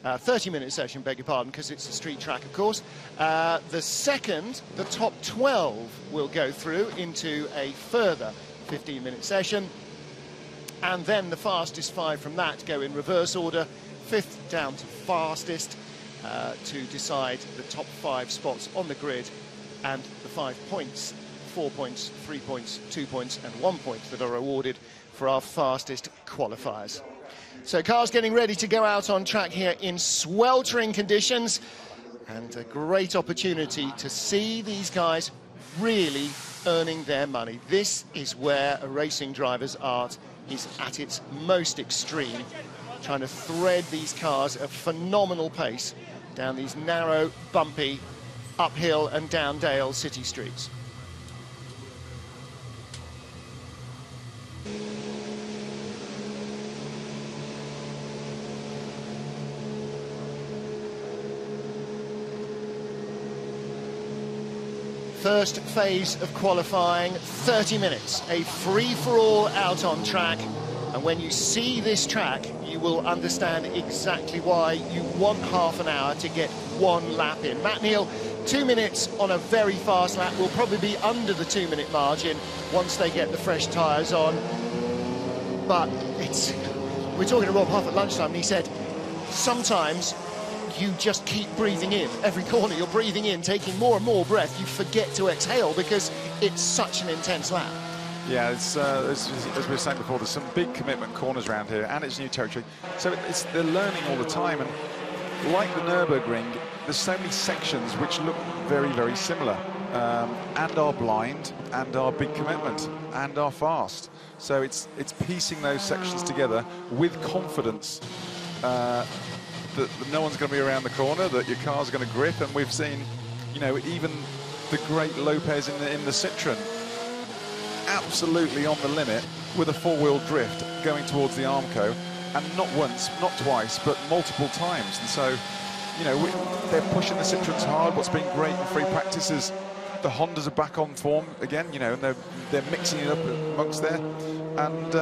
30-minute session, beg your pardon, because it's a street track, of course. The second, the top 12 will go through into a further 15-minute session. And then the fastest 5 from that go in reverse order, 5th down to fastest, to decide the top 5 spots on the grid and the 5 points, 4 points, 3 points, 2 points and 1 point that are awarded for our fastest qualifiers. So cars getting ready to go out on track here in sweltering conditions, and a great opportunity to see these guys really earning their money. This is where a racing driver's art is at its most extreme, trying to thread these cars at phenomenal pace down these narrow, bumpy, uphill and down dale city streets. First phase of qualifying, 30 minutes, a free-for-all out on track. And when you see this track, you will understand exactly why you want half an hour to get 1 lap in. Matt Neal, 2 minutes on a very fast lap, will probably be under the 2-minute margin once they get the fresh tyres on. But we're talking to Rob Huff at lunchtime, and he said, sometimes you just keep breathing in. Every corner you're breathing in, taking more and more breath. You forget to exhale because it's such an intense lap. Yeah, it's, as we were saying before, there's some big commitment corners around here, and it's new territory. So they're learning all the time, and like the Nürburgring, there's so many sections which look very, very similar, and are blind, and are big commitment, and are fast. So it's piecing those sections together with confidence, that no one's going to be around the corner, that your car's going to grip. And we've seen, you know, even the great Lopez in the Citroën, absolutely on the limit with a 4-wheel drift going towards the Armco, and not once, not twice, but multiple times. And so, you know, they're pushing the Citroëns hard. What's been great in free practice is the Hondas are back on form again, you know, and they're mixing it up amongst there. And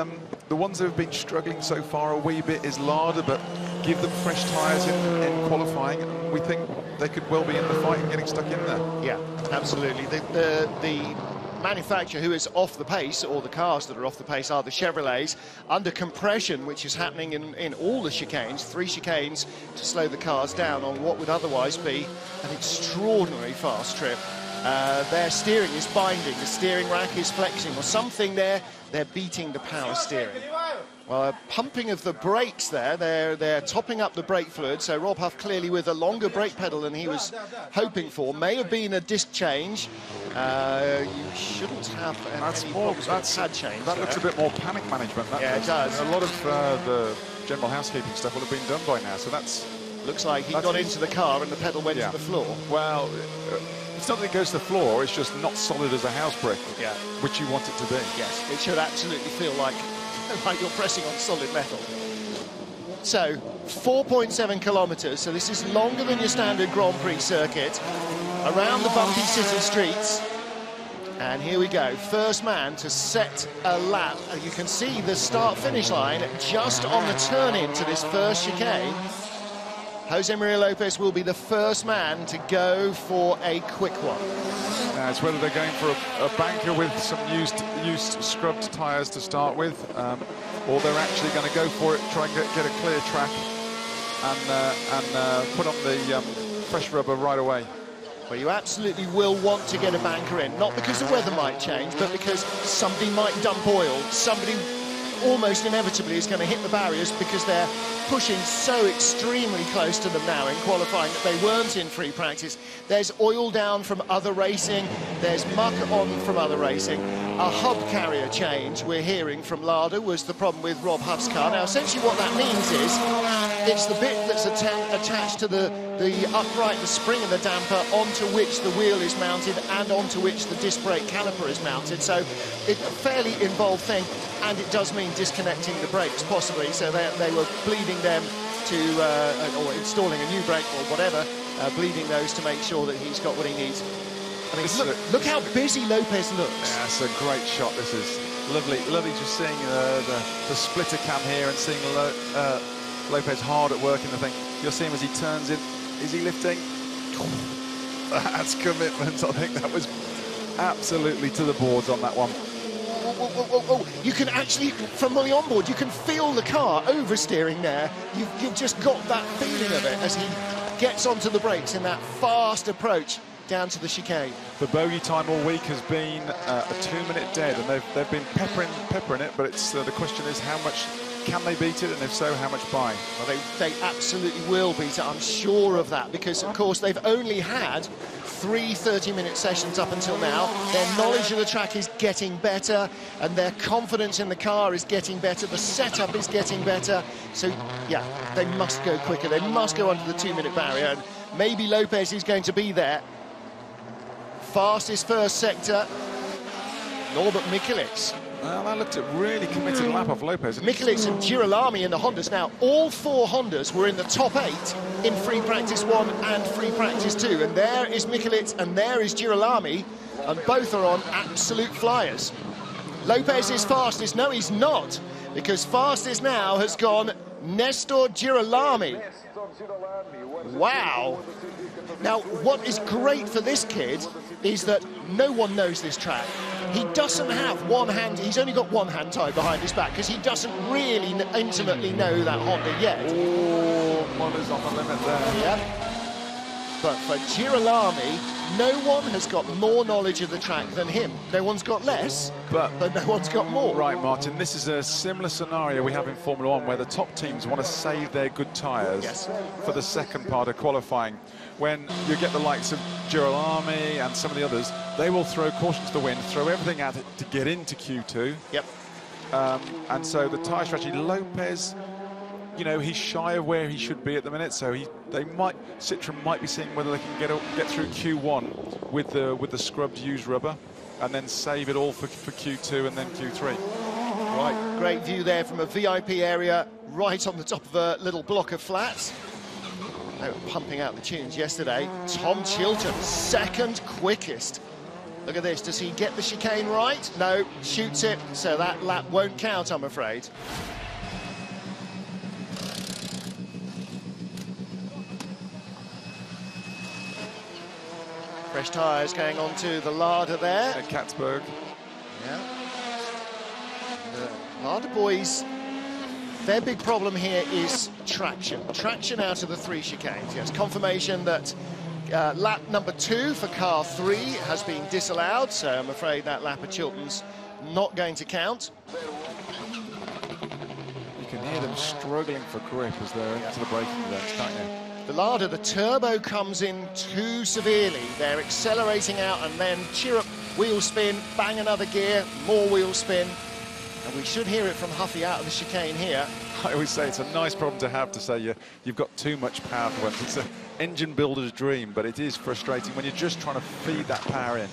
the ones that have been struggling so far a wee bit is Lada, but give them fresh tyres in qualifying, and we think they could well be in the fight and getting stuck in there. Yeah, absolutely. The manufacturer who is off the pace, or the cars that are off the pace, are the Chevrolets, under compression, which is happening in all the chicanes, 3 chicanes to slow the cars down on what would otherwise be an extraordinarily fast trip. Their steering is binding, the steering rack is flexing, or something there, they're beating the power steering. Well, a pumping of the brakes there, they're topping up the brake fluid, so Rob Huff clearly with a longer brake pedal than he was hoping for. May have been a disc change. You shouldn't have any problems with pad change. That looks a bit more panic management. Yeah, it does. A lot of the general housekeeping stuff will have been done by now, so that's... Looks like he got into the car and the pedal went to the floor. Well, it's not that it goes to the floor, it's just not solid as a house brick, which you want it to be. Yes, it should absolutely feel like you're pressing on solid metal. So, 4.7 kilometres, so this is longer than your standard Grand Prix circuit, around the bumpy city streets. And here we go, first man to set a lap. You can see the start-finish line just on the turn-in to this first chicane. Jose Maria Lopez will be the first man to go for a quick one. Now it's whether they're going for a banker with some used scrubbed tyres to start with, or they're actually going to go for it, try and get a clear track and put on the fresh rubber right away. Well, you absolutely will want to get a banker in, not because the weather might change, but because somebody might dump oil, somebody almost inevitably is going to hit the barriers because they're pushing so extremely close to them now in qualifying that they weren't in free practice. There's oil down from other racing, there's muck on from other racing. A hub carrier change, we're hearing from Lada, was the problem with Rob Huff's car. Now, essentially what that means is it's the bit that's attached to the upright, the spring of the damper, onto which the wheel is mounted and onto which the disc brake caliper is mounted. So it's a fairly involved thing, and it does mean disconnecting the brakes possibly. So they were bleeding them to, or installing a new brake or whatever, bleeding those to make sure that he's got what he needs. I mean, look how busy Lopez looks. Yeah, it's a great shot. This is lovely just seeing the splitter cam here and seeing Lopez hard at work in the thing. You'll see him as he turns in. Is he lifting? That's commitment. I think that was absolutely to the boards on that one. You can actually, from the onboard, you can feel the car oversteering there. You've just got that feeling of it as he gets onto the brakes in that fast approach down to the chicane. The bogey time all week has been a 2-minute dead, and they've been peppering it, but it's the question is how much can they beat it, and if so, how much by? Well, they absolutely will beat it, I'm sure of that, because of course they've only had 3 30-minute sessions up until now. Their knowledge of the track is getting better, and their confidence in the car is getting better. The setup is getting better. So, yeah, they must go quicker. They must go under the 2-minute barrier, and maybe Lopez is going to be there. Fastest first sector, Norbert Michelic. Well, that looked a really committed lap off Lopez. Michelic and Girolami in the Hondas. Now, all 4 Hondas were in the top 8 in free practice 1 and free practice 2. And there is Michelic and there is Girolami, and both are on absolute flyers. Lopez is fastest. No, he's not, because fastest now has gone Nestor Girolami. Wow. Now, what is great for this kid is that no one knows this track. He doesn't have one hand, he's only got one hand tied behind his back because he doesn't really intimately know that Honda yet. Oh, Honda's on the limit there. Yep. But for Girolami, no one has got more knowledge of the track than him. No one's got less, but no one's got more. Right, Martin, this is a similar scenario we have in Formula 1 where the top teams want to save their good tyres for the second part of qualifying. When you get the likes of Girolami and some of the others, they will throw caution to the wind, throw everything at it to get into Q2. Yep. And so the tyre strategy, Lopez, you know, he's shy of where he should be at the minute, so Citroen might be seeing whether they can get through Q1 with the scrubbed used rubber, and then save it all for Q2 and then Q3. Right, great view there from a VIP area, right on the top of a little block of flats. They were pumping out the tunes yesterday. Tom Chilton, second quickest. Look at this, does he get the chicane right? No, shoots it, so that lap won't count, I'm afraid. Fresh tyres going on to the Lada there. At Katzberg. Yeah. The Lada boys, their big problem here is traction. Traction out of the 3 chicanes. Yes, confirmation that lap number 2 for car 3 has been disallowed, so I'm afraid that lap of Chilton's not going to count. You can hear them struggling for grip as they're into the braking zones, can't you? The Lada, the turbo comes in too severely. They're accelerating out and then chirrup, wheel spin, bang another gear, more wheel spin. And we should hear it from Huffy out of the chicane here. I always say it's a nice problem to have, to say you've got too much power for once. It's an engine builder's dream, but it is frustrating when you're just trying to feed that power in.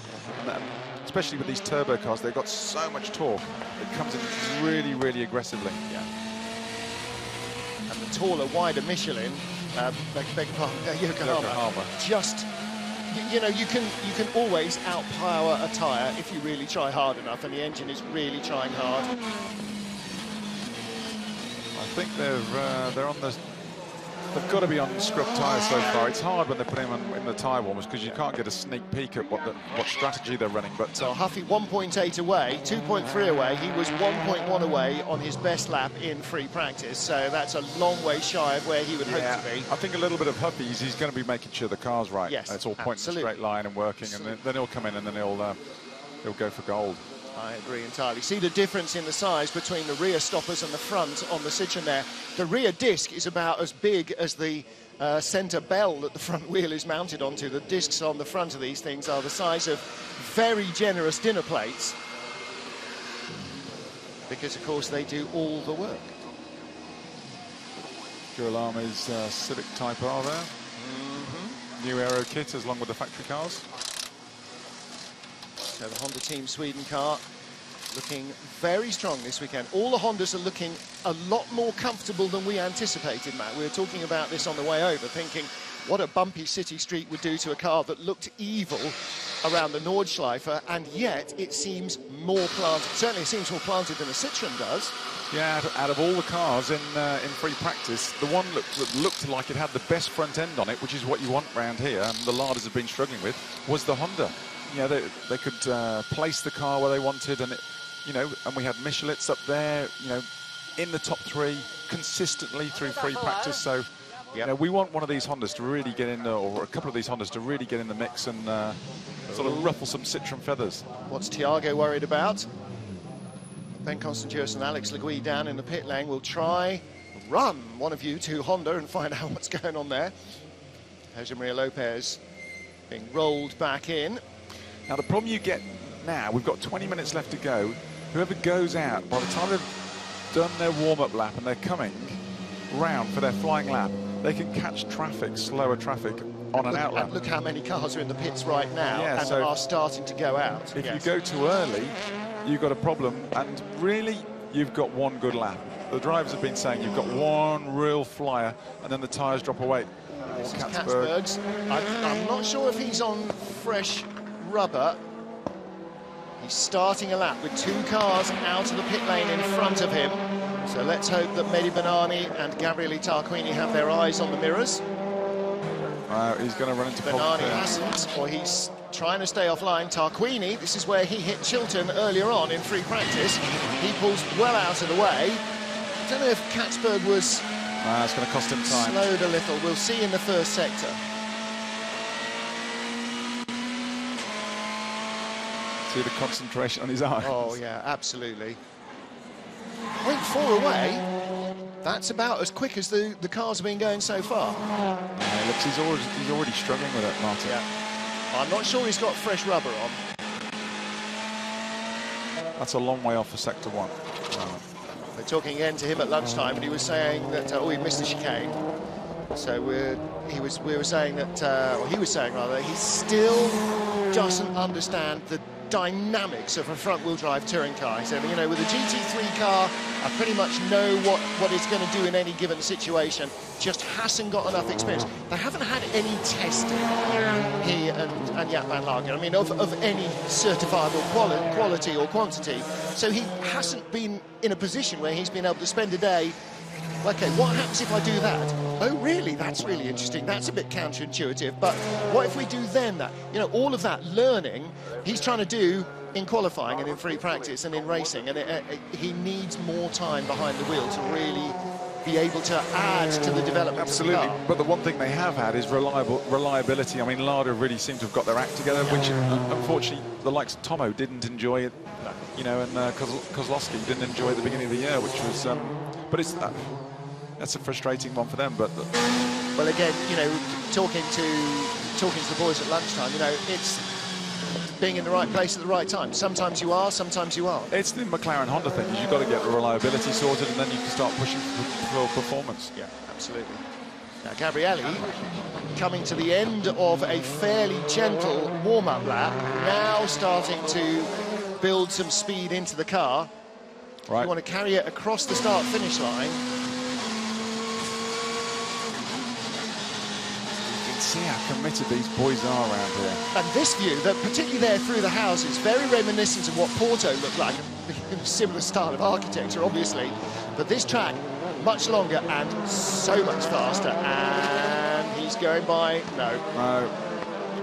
And especially with these turbo cars, they've got so much torque. It comes in really, really aggressively. Yeah. And the taller, wider Michelin, beg your pardon, Yokohama. Just, you know, you can always outpower a tyre if you really try hard enough, and the engine is really trying hard. I think they're on the. They've got to be on scrub tyres so far. It's hard when they put him in the tyre warmers because you can't get a sneak peek at what strategy they're running. But so Huffy 1.8 away, 2.3 away. He was 1.1 away on his best lap in free practice. So that's a long way shy of where he would hope to be. I think a little bit of Huffy's. He's going to be making sure the car's right. Yes, and it's all pointing in a straight line and working, and then he'll come in and then he'll go for gold. I agree entirely. See the difference in the size between the rear stoppers and the front on the Citroen there. The rear disc is about as big as the centre bell that the front wheel is mounted onto. The discs on the front of these things are the size of very generous dinner plates, because, of course, they do all the work. Girolami's Civic Type R there. New aero kit along with the factory cars. So the Honda Team Sweden car looking very strong this weekend. All the Hondas are looking a lot more comfortable than we anticipated, Matt. We were talking about this on the way over, thinking what a bumpy city street would do to a car that looked evil around the Nordschleife, and yet it seems more planted. Certainly it seems more planted than a Citroen does. Yeah, out of all the cars in free practice, the one that looked like it had the best front end on it, which is what you want around here, and the Larders have been struggling with, was the Honda. Yeah, they could place the car where they wanted, and and we had Michelets up there, in the top 3 consistently through free practice. So, we want one of these Hondas to really get in, or a couple of these Hondas to really get in the mix and sort of ruffle some Citroen feathers. What's Thiago worried about? Ben Constantius and Alex Legui down in the pit lane will try run one of you to Honda and find out what's going on there. Jose Maria Lopez being rolled back in. Now the problem you get now, we've got 20 minutes left to go. Whoever goes out, by the time they've done their warm-up lap and they're coming round for their flying lap, they can catch traffic, slower traffic, on an out lap. Look how many cars are in the pits right now and are starting to go out. If you go too early, you've got a problem, and really, you've got one good lap. The drivers have been saying you've got one real flyer, and then the tyres drop away. This is Katzberg's. I'm not sure if he's on fresh rubber. He's starting a lap with 2 cars out of the pit lane in front of him. So let's hope that Mehdi Benani and Gabriele Tarquini have their eyes on the mirrors. He's going to run into Benani hasn't, or he's trying to stay offline. Tarquini, this is where he hit Chilton earlier on in free practice. He pulls well out of the way. I don't know if Katzberg was it's going to cost him time. Slowed a little. We'll see in the first sector. See the concentration on his eyes. Oh, yeah, absolutely. 0.4 away. That's about as quick as the cars have been going so far. Yeah, looks, he's already struggling with it, Martin. Yeah. I'm not sure he's got fresh rubber on. That's a long way off for sector 1. We're talking again to him at lunchtime, and he was saying that he missed the chicane. So we were saying that, or he was saying rather, he still doesn't understand the dynamics of a front-wheel drive touring car. He said, with a GT3 car, I pretty much know what it's going to do in any given situation. Just hasn't got enough experience. They haven't had any testing, he and Jaap van Lagen, of any certifiable quality or quantity. So he hasn't been in a position where he's been able to spend a day, okay, what happens if I do that? Oh, really? That's really interesting. That's a bit counterintuitive. But what if we do then that? All of that learning he's trying to do in qualifying and in free practice and in racing. And he needs more time behind the wheel to really be able to add to the development. Absolutely. Of the car. But the one thing they have had is reliability. Lada really seemed to have got their act together, which unfortunately the likes of Tomo didn't enjoy it. And Kozlowski didn't enjoy at the beginning of the year, which was. But it's. That's a frustrating one for them, but... Well, again, talking to the boys at lunchtime, it's being in the right place at the right time. Sometimes you are, sometimes you aren't. It's the McLaren Honda thing. You've got to get the reliability sorted, and then you can start pushing for performance. Yeah, absolutely. Now, Gabriele, coming to the end of a fairly gentle warm-up lap, now starting to build some speed into the car. Right. You want to carry it across the start-finish line. See how committed these boys are around here. And this view, that particularly there through the houses, very reminiscent of what Porto looked like, a similar style of architecture, obviously. But this track, much longer and so much faster. And he's going by, no.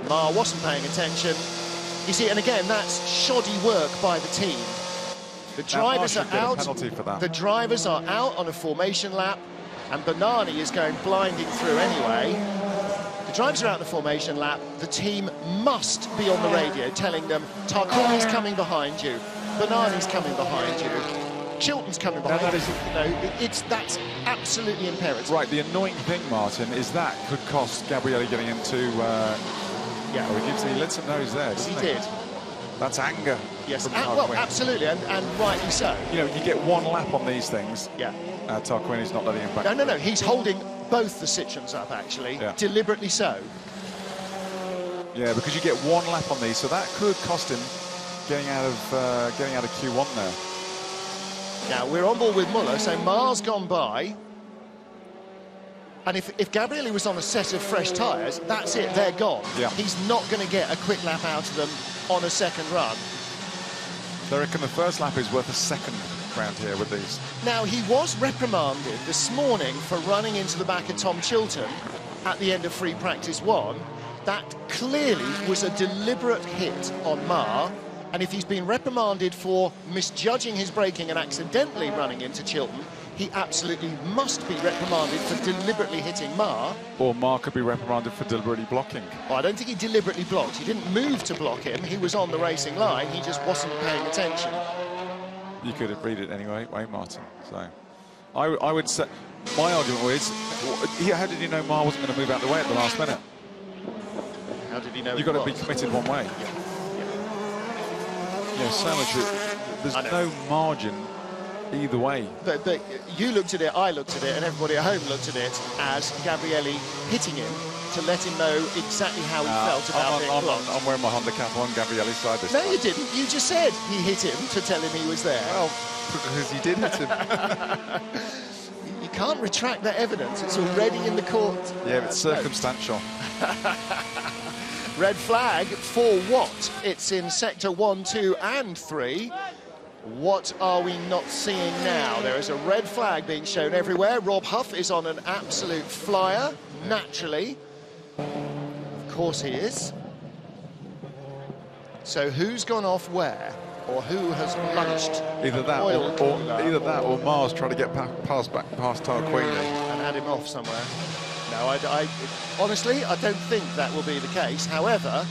Mar wasn't paying attention. You see, and again, that's shoddy work by the team. The drivers are out. Penalty for that. The drivers are out on a formation lap, and Benani is going blinding through anyway. The drivers are out in the formation lap. The team must be on the radio telling them Tarquini's coming behind you, Benani's coming behind you, Chilton's coming behind you. That's absolutely imperative. Right, the annoying thing, Martin, is that could cost Gabriele getting into... he lit some nose there, doesn't he? He did. That's anger. Yes, well, absolutely, and rightly so. You get one lap on these things. Yeah. Tarquini's not letting him back. No, he's holding both the Citroens up, actually, deliberately so. Yeah, because you get one lap on these, so that could cost him getting out of Q1 there. Now, we're on board with Muller, so Mar's gone by. And if Gabriele was on a set of fresh tyres, that's it, they're gone. Yeah. He's not going to get a quick lap out of them on a second run. I reckon the first lap is worth a second round here with these. Now, he was reprimanded this morning for running into the back of Tom Chilton at the end of free practice 1. That clearly was a deliberate hit on Marr. And if he's been reprimanded for misjudging his braking and accidentally running into Chilton, he absolutely must be reprimanded for deliberately hitting Marr. Or Marr could be reprimanded for deliberately blocking. Well, I don't think he deliberately blocked. He didn't move to block him. He was on the racing line. He just wasn't paying attention. You could read it anyway, won't Martin? So, I would say, my argument was, how did you know Marr wasn't going to move out the way at the last minute? How did he know? You've got to be committed one way. Yeah, so much. There's no margin either way. But you looked at it, I looked at it, and everybody at home looked at it as Gabriele hitting him to let him know exactly how he felt about being blocked. I'm wearing my Honda cap on Gabriele's side this time. No, you didn't. You just said he hit him to tell him he was there. Well, because he did hit him. You can't retract that evidence. It's already in the court. Yeah, it's circumstantial. Red flag for what? It's in sector 1, 2 and 3. What are we not seeing now? There is a red flag being shown everywhere. Rob Huff is on an absolute flyer, naturally. Of course he is. So who's gone off where? Or who has lunched? Either that or Marr's trying to get past Tarquini. And had him off somewhere. No, I honestly, I don't think that will be the case. However...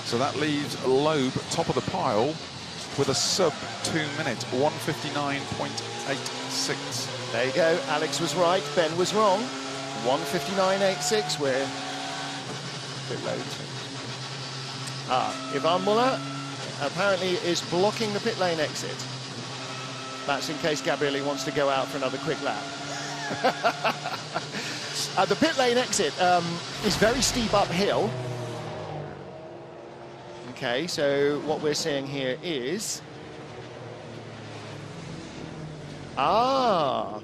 So that leaves Loeb top of the pile with a sub 2 minute, 1:59.86. There you go, Alex was right, Ben was wrong. 1:59.86, we're a bit low. Ivan Muller apparently is blocking the pit lane exit. That's in case Gabriele wants to go out for another quick lap. The pit lane exit is very steep uphill. Okay, so what we're seeing here is... So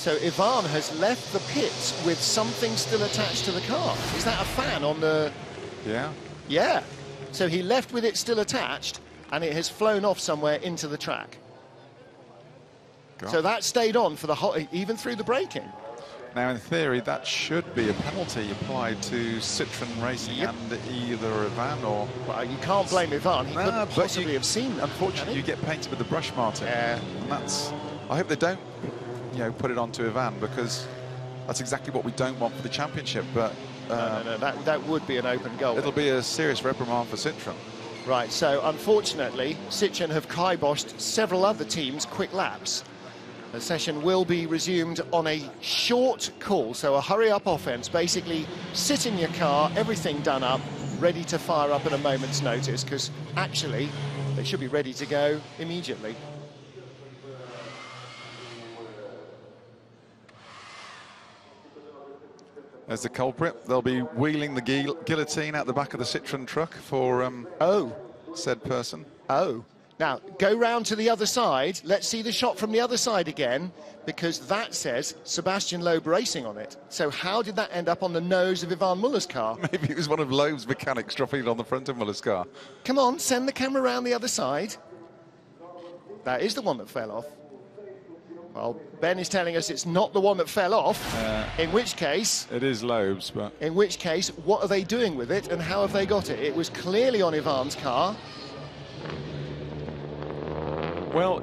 Ivan has left the pits with something still attached to the car. Is that a fan on the... Yeah. Yeah. So he left with it still attached, and it has flown off somewhere into the track. God. So that stayed on for the whole... even through the braking. Now, in theory, that should be a penalty applied to Citroën Racing and either Ivan or... Well, you can't blame Ivan. He couldn't possibly have seen that. Unfortunately, you get painted with the brush, Martin. Yeah. And that's... I hope they don't, put it onto Ivan, because that's exactly what we don't want for the championship. But no, that would be an open goal. It'll be a serious reprimand for Citroën. Right, so unfortunately, Citroën have kiboshed several other teams' quick laps. The session will be resumed on a short call, so a hurry-up offence. Basically, sit in your car, everything done up, ready to fire up at a moment's notice, because actually, they should be ready to go immediately. There's the culprit. They'll be wheeling the guillotine out the back of the Citroën truck for said person. Oh. Now, go round to the other side. Let's see the shot from the other side again, because that says Sebastian Loeb Racing on it. So how did that end up on the nose of Ivan Muller's car? Maybe it was one of Loeb's mechanics dropping it on the front of Muller's car. Come on, send the camera around the other side. That is the one that fell off. Well, Ben is telling us it's not the one that fell off, in which case... It is Loeb's, but... In which case, what are they doing with it and how have they got it? It was clearly on Ivan's car. Well,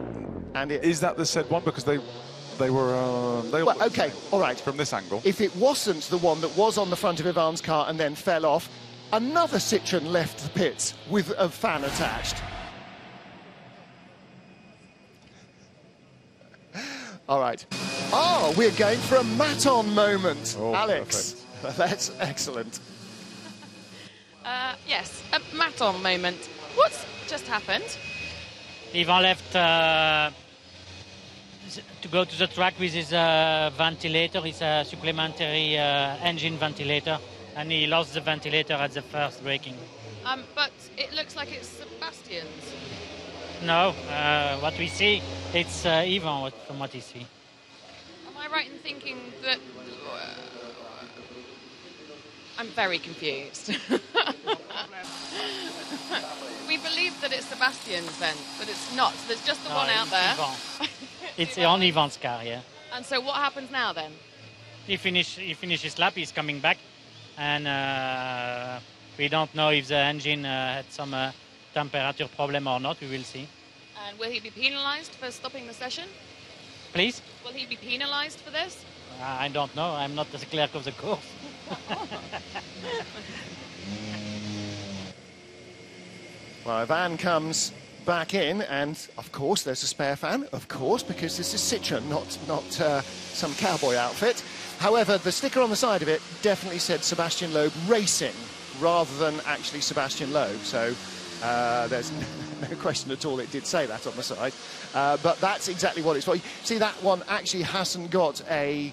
and is that the said one? Because they were... well, OK, all right. From this angle. If it wasn't the one that was on the front of Ivan's car and then fell off, another Citroën left the pits with a fan attached. All right. Oh, we're going for a Maton moment, Alex. Perfect. That's excellent. Yes, a Maton moment. What's just happened? Ivan left to go to the track with his ventilator, his supplementary engine ventilator, and he lost the ventilator at the first braking. But it looks like it's Sebastian's. No, what we see, it's Ivan from what you see. right in thinking that... I'm very confused. We believe that it's Sebastian's then, but it's not. So there's just the one out there. It's on Ivan's car, yeah. And so what happens now then? He finishes lap, he's coming back, and we don't know if the engine had some temperature problem or not. We will see. And will he be penalised for stopping the session? Please? Will he be penalised for this? I don't know. I'm not the clerk of the course. Well, Ivan comes back in, and of course there's a spare fan, of course, because this is Citroën, not some cowboy outfit. However, the sticker on the side of it definitely said Sebastian Loeb Racing rather than actually Sebastian Loeb, so there's no question at all it did say that on the side. But that's exactly what it's for. See, that one actually hasn't got a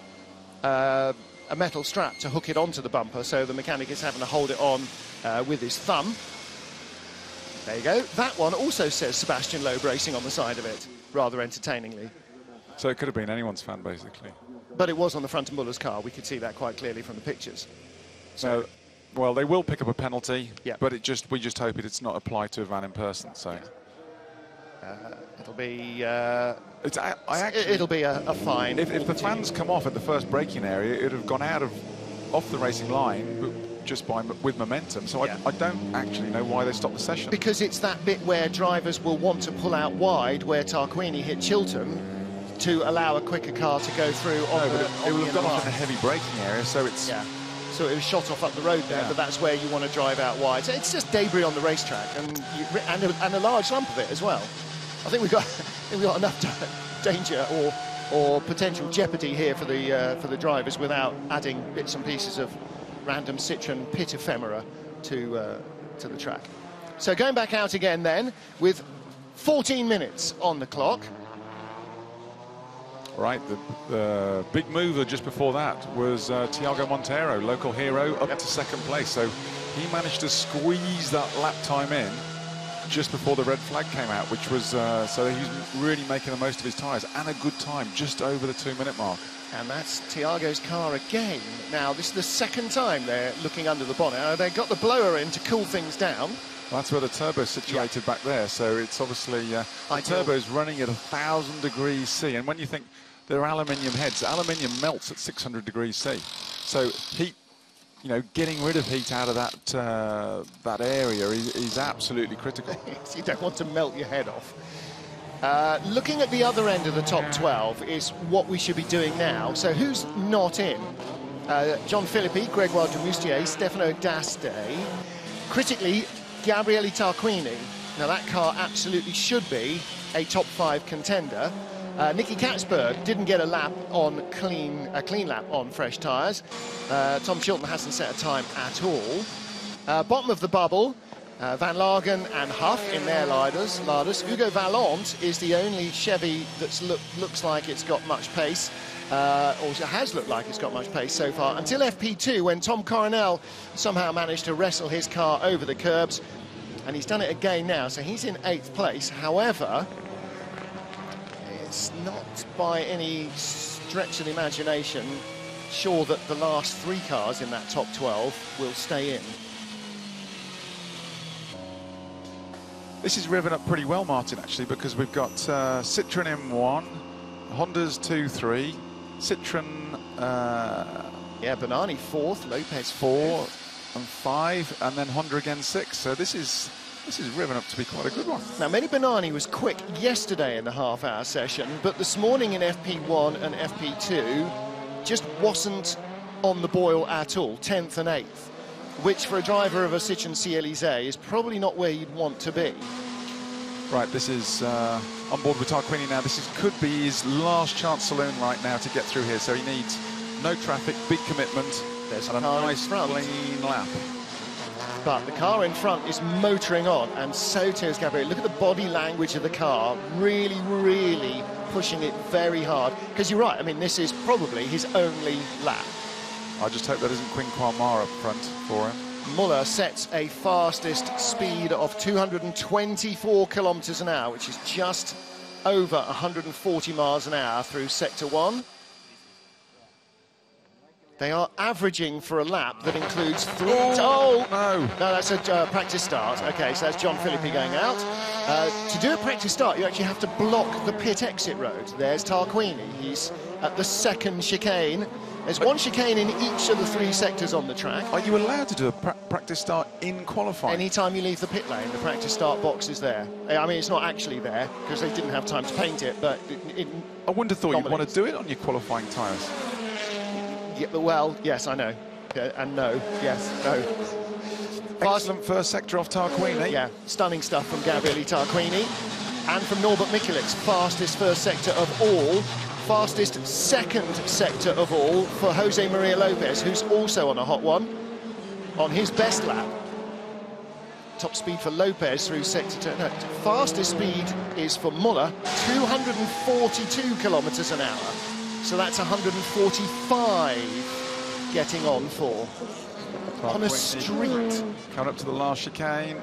metal strap to hook it onto the bumper, so the mechanic is having to hold it on with his thumb. There you go. That one also says Sebastian Loeb Racing on the side of it, rather entertainingly. So it could have been anyone's fan, basically. But it was on the front of Muller's car. We could see that quite clearly from the pictures. So, well, they will pick up a penalty, yeah. But we just hope it's not applied to Ivan in person. So it'll be it'll be a fine. If the fans come off at the first braking area, it would have gone off the racing line just with momentum. So I don't actually know why they stopped the session. Because it's that bit where drivers will want to pull out wide, where Tarquini hit Chilton, to allow a quicker car to go through. It will have gone off in a heavy braking area, so it's... Yeah. So it was shot off up the road there, but that's where you want to drive out wide. So it's just debris on the racetrack, and a large lump of it as well. I think we've got enough danger or potential jeopardy here for the drivers without adding bits and pieces of random Citroën pit ephemera to the track. So going back out again then with 14 minutes on the clock. Right, the big mover just before that was Tiago Monteiro, local hero, up to second place. So he managed to squeeze that lap time in just before the red flag came out, which was, so he's really making the most of his tyres, and a good time, just over the 2-minute mark. And that's Tiago's car again. Now, this is the second time they're looking under the bonnet. They got the blower in to cool things down. Well, that's where the turbo's situated back there, so it's obviously the turbo's running at 1,000 degrees C, and when you think they're aluminium heads, aluminium melts at 600 degrees C. So heat, getting rid of heat out of that area is absolutely critical. You don't want to melt your head off. Looking at the other end of the top 12 is what we should be doing now. So who's not in? John Philippi, Gregoire Dumoustier, Stefano D'Aste. Critically, Gabriele Tarquini. Now that car absolutely should be a top 5 contender. Nicky Katzberg didn't get a clean lap on fresh tyres. Tom Chilton hasn't set a time at all. Bottom of the bubble, Van Lagen and Huff in their laders. Hugo Vallant is the only Chevy that looks like it's got much pace, or has looked like it's got much pace so far, until FP2, when Tom Coronel somehow managed to wrestle his car over the curbs, and he's done it again now, so he's in 8th place. However, it's not by any stretch of the imagination sure that the last 3 cars in that top 12 will stay in. This is riven up pretty well, Martin, actually, because we've got Citroën M1, Honda's 2-3, Citroën... Bernani 4th, Lopez 4 and 5, and then Honda again 6. So this is riven up to be quite a good one. Now, Mehdi Bernani was quick yesterday in the half-hour session, but this morning in FP1 and FP2 just wasn't on the boil at all, 10th and 8th, which for a driver of a Citroën C-Elysée is probably not where you'd want to be. Right, this is on board with Tarquini now. This could be his last chance saloon right now to get through here, so he needs no traffic, big commitment. There's and a nice clean lap. But the car in front is motoring on, and so too is Gabriel. Look at the body language of the car, really, really pushing it very hard. Because you're right, I mean, this is probably his only lap. I just hope that isn't Quinquamar up front for him. Muller sets a fastest speed of 224 kilometres an hour, which is just over 140 miles an hour through Sector 1. They are averaging for a lap that includes 3... no. No, that's a practice start. OK, so that's John Philippi going out. To do a practice start, you actually have to block the pit exit road. There's Tarquini. He's at the second chicane. There's one chicane in each of the 3 sectors on the track. Are you allowed to do a practice start in qualifying? Anytime you leave the pit lane, the practice start box is there. I mean, it's not actually there because they didn't have time to paint it, but I wouldn't have thought you'd want to do it on your qualifying tyres. Yeah, well, yes, I know. Yeah, and no, yes, no. Excellent first sector off Tarquini. Yeah, stunning stuff from Gabriele Tarquini. And from Norbert Mikulec, fastest first sector of all. Fastest second sector of all for Jose Maria Lopez, who's also on a hot one, on his best lap. Top speed for Lopez through sector 2. No, fastest speed is for Muller, 242 kilometres an hour. So that's 145 getting on for. On a street. Coming up to the last chicane.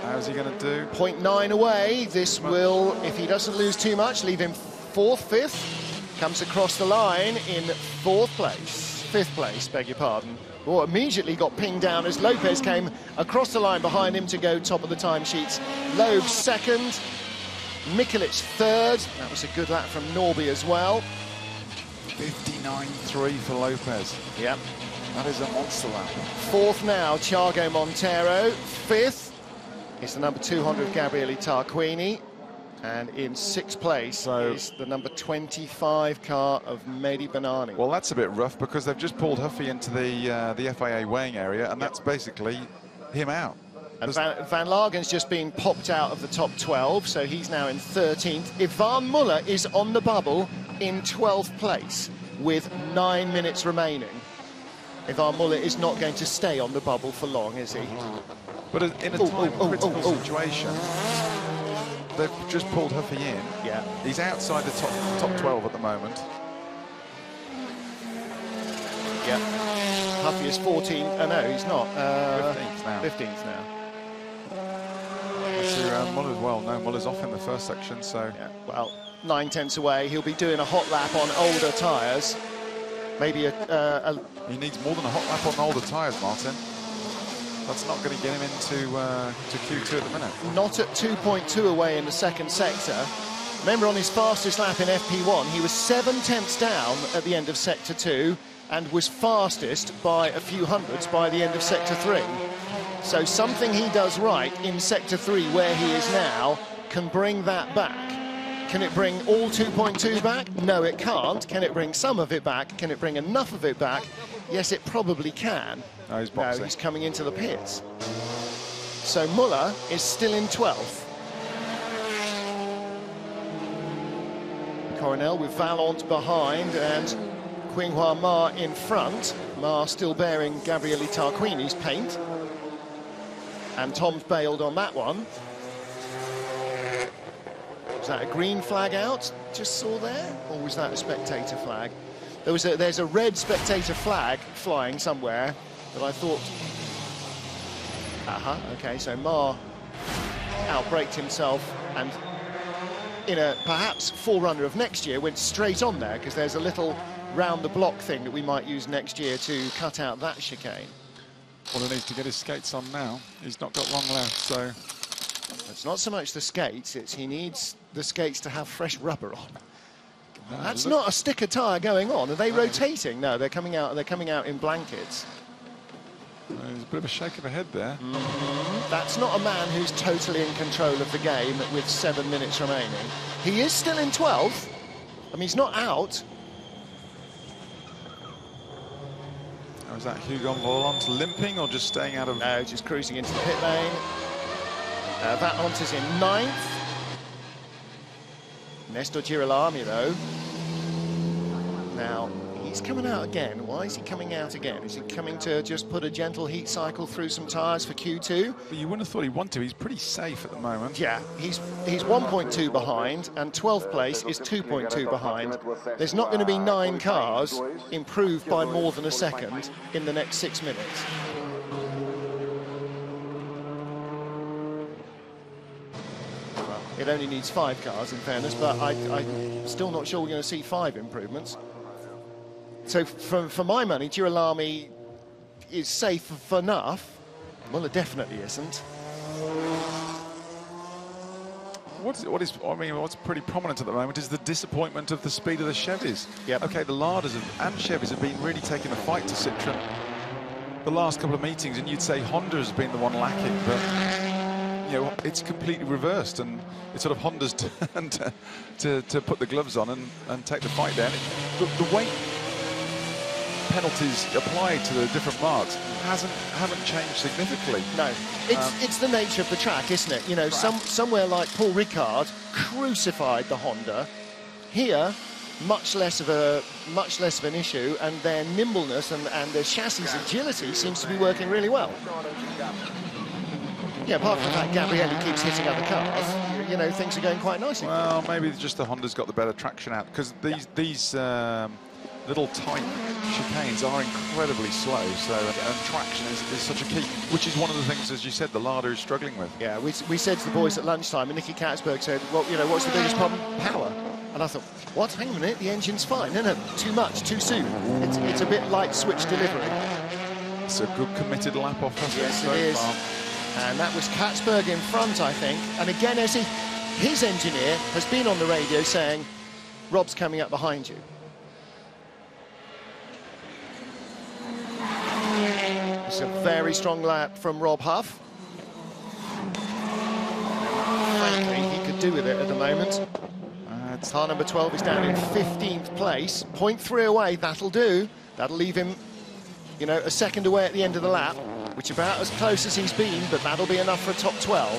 How's he going to do? 0.9 away. This will, if he doesn't lose too much, leave him 4th, 5th. Comes across the line in 4th place. 5th place, beg your pardon. Or immediately got pinged down as Lopez came across the line behind him to go top of the timesheets. Loeb 2nd. Mikulec 3rd. That was a good lap from Norby as well. 59.3 for Lopez. Yep. That is a monster lap. 4th now, Thiago Monteiro. 5th is the number 200, Gabriele Tarquini. And in 6th place is the number 25 car of Mehdi Banani. Well, that's a bit rough because they've just pulled Huffy into the FIA weighing area, and that's basically him out. And Van Lagen's just been popped out of the top 12, so he's now in 13th. Ivan Muller is on the bubble in 12th place with 9 minutes remaining. Ivan Muller is not going to stay on the bubble for long, is he? But in a critical situation, they've just pulled Huffy in. Yeah. He's outside the top 12 at the moment. Yeah. Huffy is 14. Oh, no, he's not. 15th now. 15th now. Let's see Muller's well. No, Muller's off in the first section, so... Yeah, well, 9/10 away. He'll be doing a hot lap on older tyres. Maybe He needs more than a hot lap on older tyres, Martin. That's not going to get him into to Q2 at the minute. Not at 2.2 away in the second sector. Remember, on his fastest lap in FP1, he was 7/10 down at the end of sector 2 and was fastest by a few hundreds by the end of sector 3. So something he does right in sector 3, where he is now, can bring that back. Can it bring all 2.2 back? No, it can't. Can it bring some of it back? Can it bring enough of it back? Yes, it probably can. No, he's boxing. No, he's coming into the pits. So Muller is still in 12th. Coronel with Vallant behind and Qinghua Ma in front. Ma still bearing Gabriele Tarquini's paint. And Tom's bailed on that one. Was that a green flag out, just saw there? Or was that a spectator flag? There's a red spectator flag flying somewhere that I thought... OK, so Ma outbraked himself and in a perhaps forerunner of next year went straight on there, because there's a little round-the-block thing that we might use next year to cut out that chicane. Well, he needs to get his skates on now. He's not got long left, so... It's not so much the skates, it's he needs the skates to have fresh rubber on. No, that's not a sticker tyre going on. Are they rotating? No, they're coming out in blankets. There's a bit of a shake of a head there. That's not a man who's totally in control of the game with 7 minutes remaining. He is still in 12th. I mean, he's not out. Oh, is that Hugon Volant limping or just staying out of... No, just cruising into the pit lane. Vallant is in 9th. Nestor Girolami, though. Now, he's coming out again. Why is he coming out again? Is he coming to just put a gentle heat cycle through some tyres for Q2? But you wouldn't have thought he'd want to. He's pretty safe at the moment. Yeah, he's 1.2 behind, and 12th place is 2.2 behind. There's not going to be 9 cars improved by more than a second in the next 6 minutes. It only needs 5 cars, in fairness, but I'm still not sure we're going to see 5 improvements. So for my money, Girolami is safe enough. Muller definitely isn't. What's pretty prominent at the moment is the disappointment of the speed of the Chevys. Yep. Okay, the Ladas and Chevys have been really taking the fight to Citroën the last couple of meetings, and you'd say Honda has been the one lacking, but you know, it's completely reversed, and it's sort of Honda's turn to put the gloves on and take the fight there. And the weight penalties applied to the different marks haven't changed significantly. No, it's the nature of the track, isn't it? You know, somewhere like Paul Ricard crucified the Honda. Here, much less of an issue, and their nimbleness and their chassis agility seems to be working really well. Yeah, apart from the fact Gabrielli keeps hitting other cars, you know, things are going quite nicely. Well, maybe just the Honda's got the better traction out, because these little tight chicanes are incredibly slow, so and traction is such a key, which is one of the things, as you said, the Lada is struggling with. Yeah, we said to the boys at lunchtime, and Nicky Katzberg said, well, you know, what's the biggest problem? Power. And I thought, what? Hang on a minute, the engine's fine. No, too much, too soon. It's a bit light switch delivery. It's a good committed lap off us. Yes, it is. And that was Katzberg in front, I think. And again, his engineer has been on the radio saying, Rob's coming up behind you. It's a very strong lap from Rob Huff. Frankly, he could do with it at the moment. Car number 12 is down in 15th place. 0.3 away, that'll do. That'll leave him, you know, a second away at the end of the lap, which is about as close as he's been, but that'll be enough for a top 12.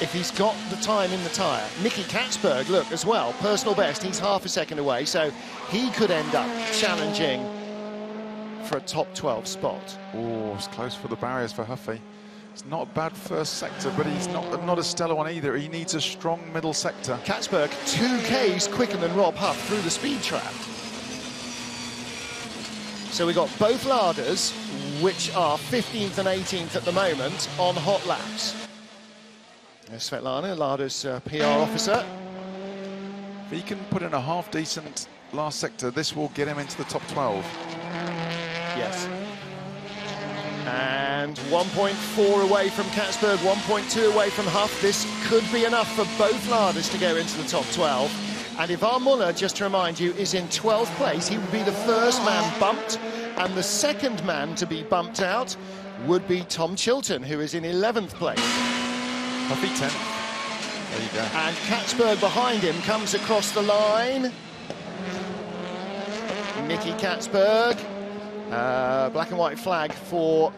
If he's got the time in the tyre. Nicky Katzberg, look, as well, personal best, he's half a second away, so he could end up challenging for a top 12 spot. Oh, it's close for the barriers for Huffy. It's not a bad first sector, but he's not a stellar one either. He needs a strong middle sector. Katzberg, 2Ks quicker than Rob Huff through the speed trap. So we've got both Ladas, which are 15th and 18th at the moment, on hot laps. There's Svetlana, Lada's PR officer. If he can put in a half-decent last sector, this will get him into the top 12. Yes. And 1.4 away from Katzberg, 1.2 away from Huff. This could be enough for both Ladas to go into the top 12. And if Muller, just to remind you, is in 12th place, he would be the first man bumped, and the second man to be bumped out would be Tom Chilton, who is in 11th place. Huffy 10th. There you go. And Katzberg behind him comes across the line. Nicky Katzberg. Black and white flag for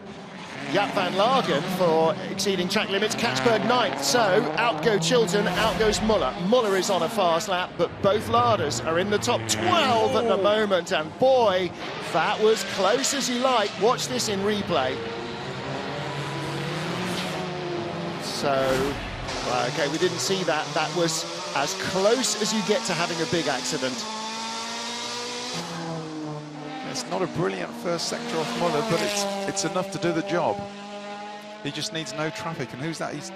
Jaap van Lagen for exceeding track limits. Katzberg 9th, so out go Chilton, out goes Muller. Muller is on a fast lap, but both Ladas are in the top 12 at the moment, and boy, that was close as you like. Watch this in replay. So, okay, we didn't see that. That was as close as you get to having a big accident. It's not a brilliant first sector off Muller, but it's enough to do the job. He just needs no traffic. And who's that? He's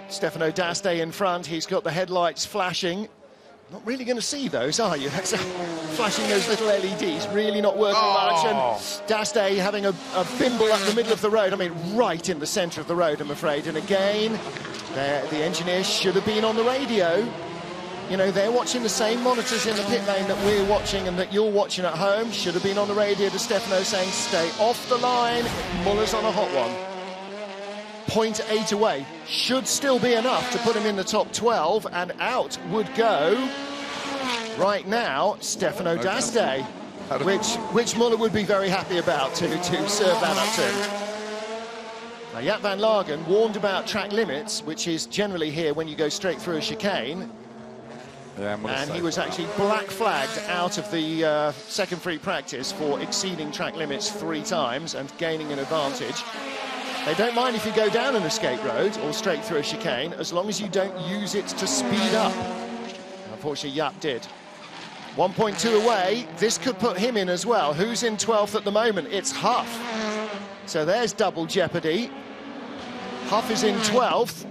Stefano D'Aste in front. He's got the headlights flashing. Not really going to see those, are you? Flashing those little LEDs, really not working much. And D'Aste having a bimble up the middle of the road. I mean, right in the centre of the road, I'm afraid. And again, the engineers should have been on the radio. You know, they're watching the same monitors in the pit lane that we're watching and that you're watching at home. Should have been on the radio to Stefano saying, stay off the line. Muller's on a hot one. 0.8 away. Should still be enough to put him in the top 12, and out would go, right now, Stefano D'Aste, which Muller would be very happy about to serve that up to him. Now, Jaap van Lagen warned about track limits, which is generally here when you go straight through a chicane. Yeah, and he was actually black flagged out of the second free practice for exceeding track limits 3 times and gaining an advantage. They don't mind if you go down an escape road or straight through a chicane, as long as you don't use it to speed up. Unfortunately, Jaap did. 1.2 away, this could put him in as well. Who's in 12th at the moment? It's Huff. So there's double jeopardy. Huff is in 12th.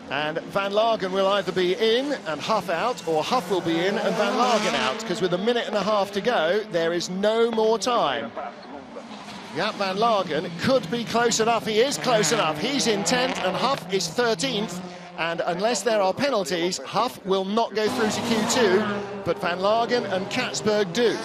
And Van Lagen will either be in and Huff out, or Huff will be in and Van Lagen out, because with 1.5 minutes to go, there is no more time. Jaap Van Lagen could be close enough. He is close enough. He's in 10th and Huff is 13th. And unless there are penalties, Huff will not go through to Q2, but Van Lagen and Katzberg do.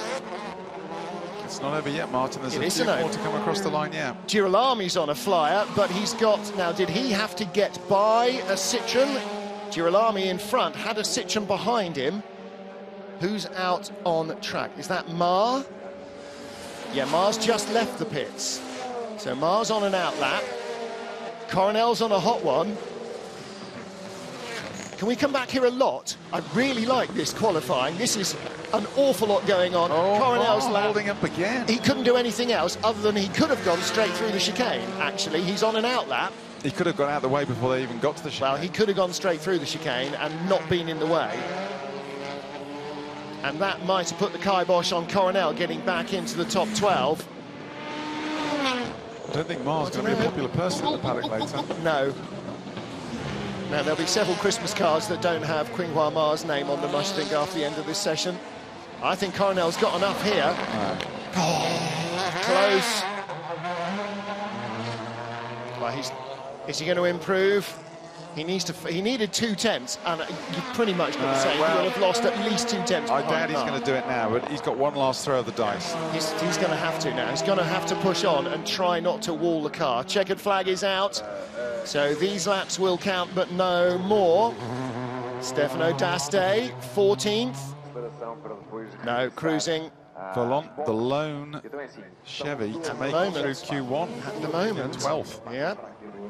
It's not over yet, Martin. There's a few more to come across the line, yeah. Girolami's on a flyer, but he's got... Now, did he have to get by a Citroen? Girolami in front, had a Citroen behind him. Who's out on track? Is that Mar? Yeah, Mar's just left the pits. So Mar's on an out lap. Coronel's on a hot one. Can we come back here a lot? I really like this qualifying. This is an awful lot going on. Oh, Coronel's lap. Holding up again. He couldn't do anything else other than he could have gone straight through the chicane, actually. He's on an out lap. He could have got out of the way before they even got to the chicane. Well, he could have gone straight through the chicane and not been in the way. And that might have put the kibosh on Coronel getting back into the top 12. I don't think Mar's going to be a popular person in the paddock later. No. Now, there'll be several Christmas cards that don't have Qinghua Ma's name on them, I think, after the end of this session. I think Coronel's got enough here. No. Oh, close. Well, is he going to improve? He needed 2 tenths, and you've pretty much got to say well, he will have lost at least 2 tenths. I doubt he's going to do it now, but he's got one last throw of the dice. He's going to have to now. He's going to have to push on and try not to wall the car. Checkered flag is out, so these laps will count, but no more. Stefano D'Aste, 14th. No, cruising. The lone Chevy to make it through Q1. At the moment. 12th. Yeah.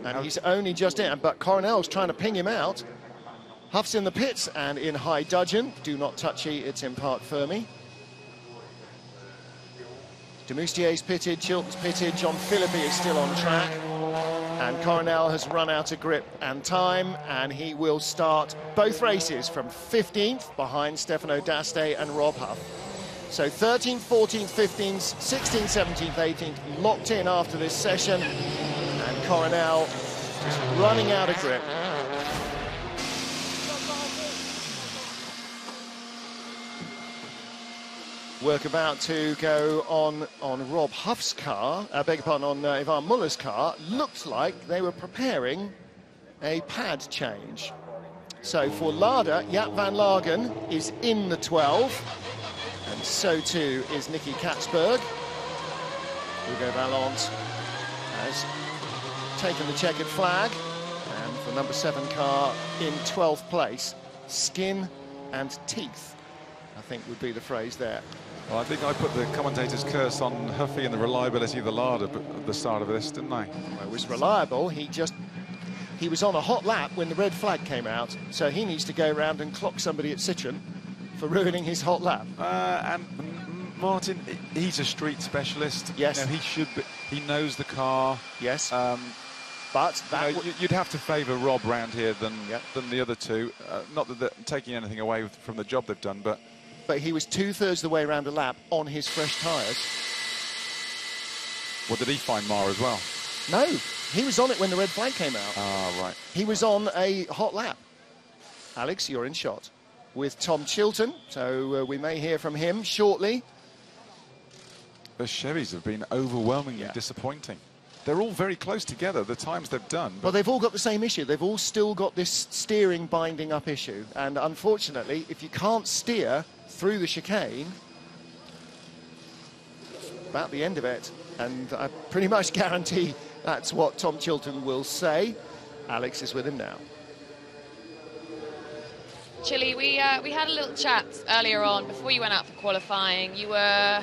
And he's only just in, but Coronel's trying to ping him out. Huff's in the pits and in high dudgeon. Do not touchy, it's in part Fermi. Demustier's pitted, Chilton's pitted, John Philippi is still on track. And Coronel has run out of grip and time, and he will start both races from 15th behind Stefano D'Aste and Rob Huff. So 13th, 14th, 15th, 16th, 17th, 18th locked in after this session. And Coronel just running out of grip. Work about to go on Rob Huff's car, beg your pardon, on Ivan Muller's car. Looked like they were preparing a pad change. So for Lada, Jaap Van Lagen is in the 12. And so too is Nicky Katzberg. Hugo Vallant has taken the checkered flag, and for number 7 car in 12th place, skin and teeth, I think would be the phrase there. Well, I think I put the commentator's curse on Huffy and the reliability of the Lada at the start of this, didn't I? Well, it was reliable. He was on a hot lap when the red flag came out, so he needs to go around and clock somebody at Citroen for ruining his hot lap. And Martin, he's a street specialist. Yes. You know, he should be, he knows the car. Yes. But that you'd have to favour Rob round here than the other two. Not that they're taking anything away from the job they've done, but he was 2/3 the way around a lap on his fresh tyres. Well, did he find Mar as well? No, he was on it when the red flag came out. Ah, right. He was on a hot lap. Alex, you're in shot with Tom Chilton, so we may hear from him shortly. The Chevys have been overwhelmingly disappointing. They're all very close together, the times they've done. Well, they've all got the same issue. They've all still got this steering binding up issue. And unfortunately, if you can't steer through the chicane, about the end of it. And I pretty much guarantee that's what Tom Chilton will say. Alex is with him now. Chili, we had a little chat earlier on before you went out for qualifying. You were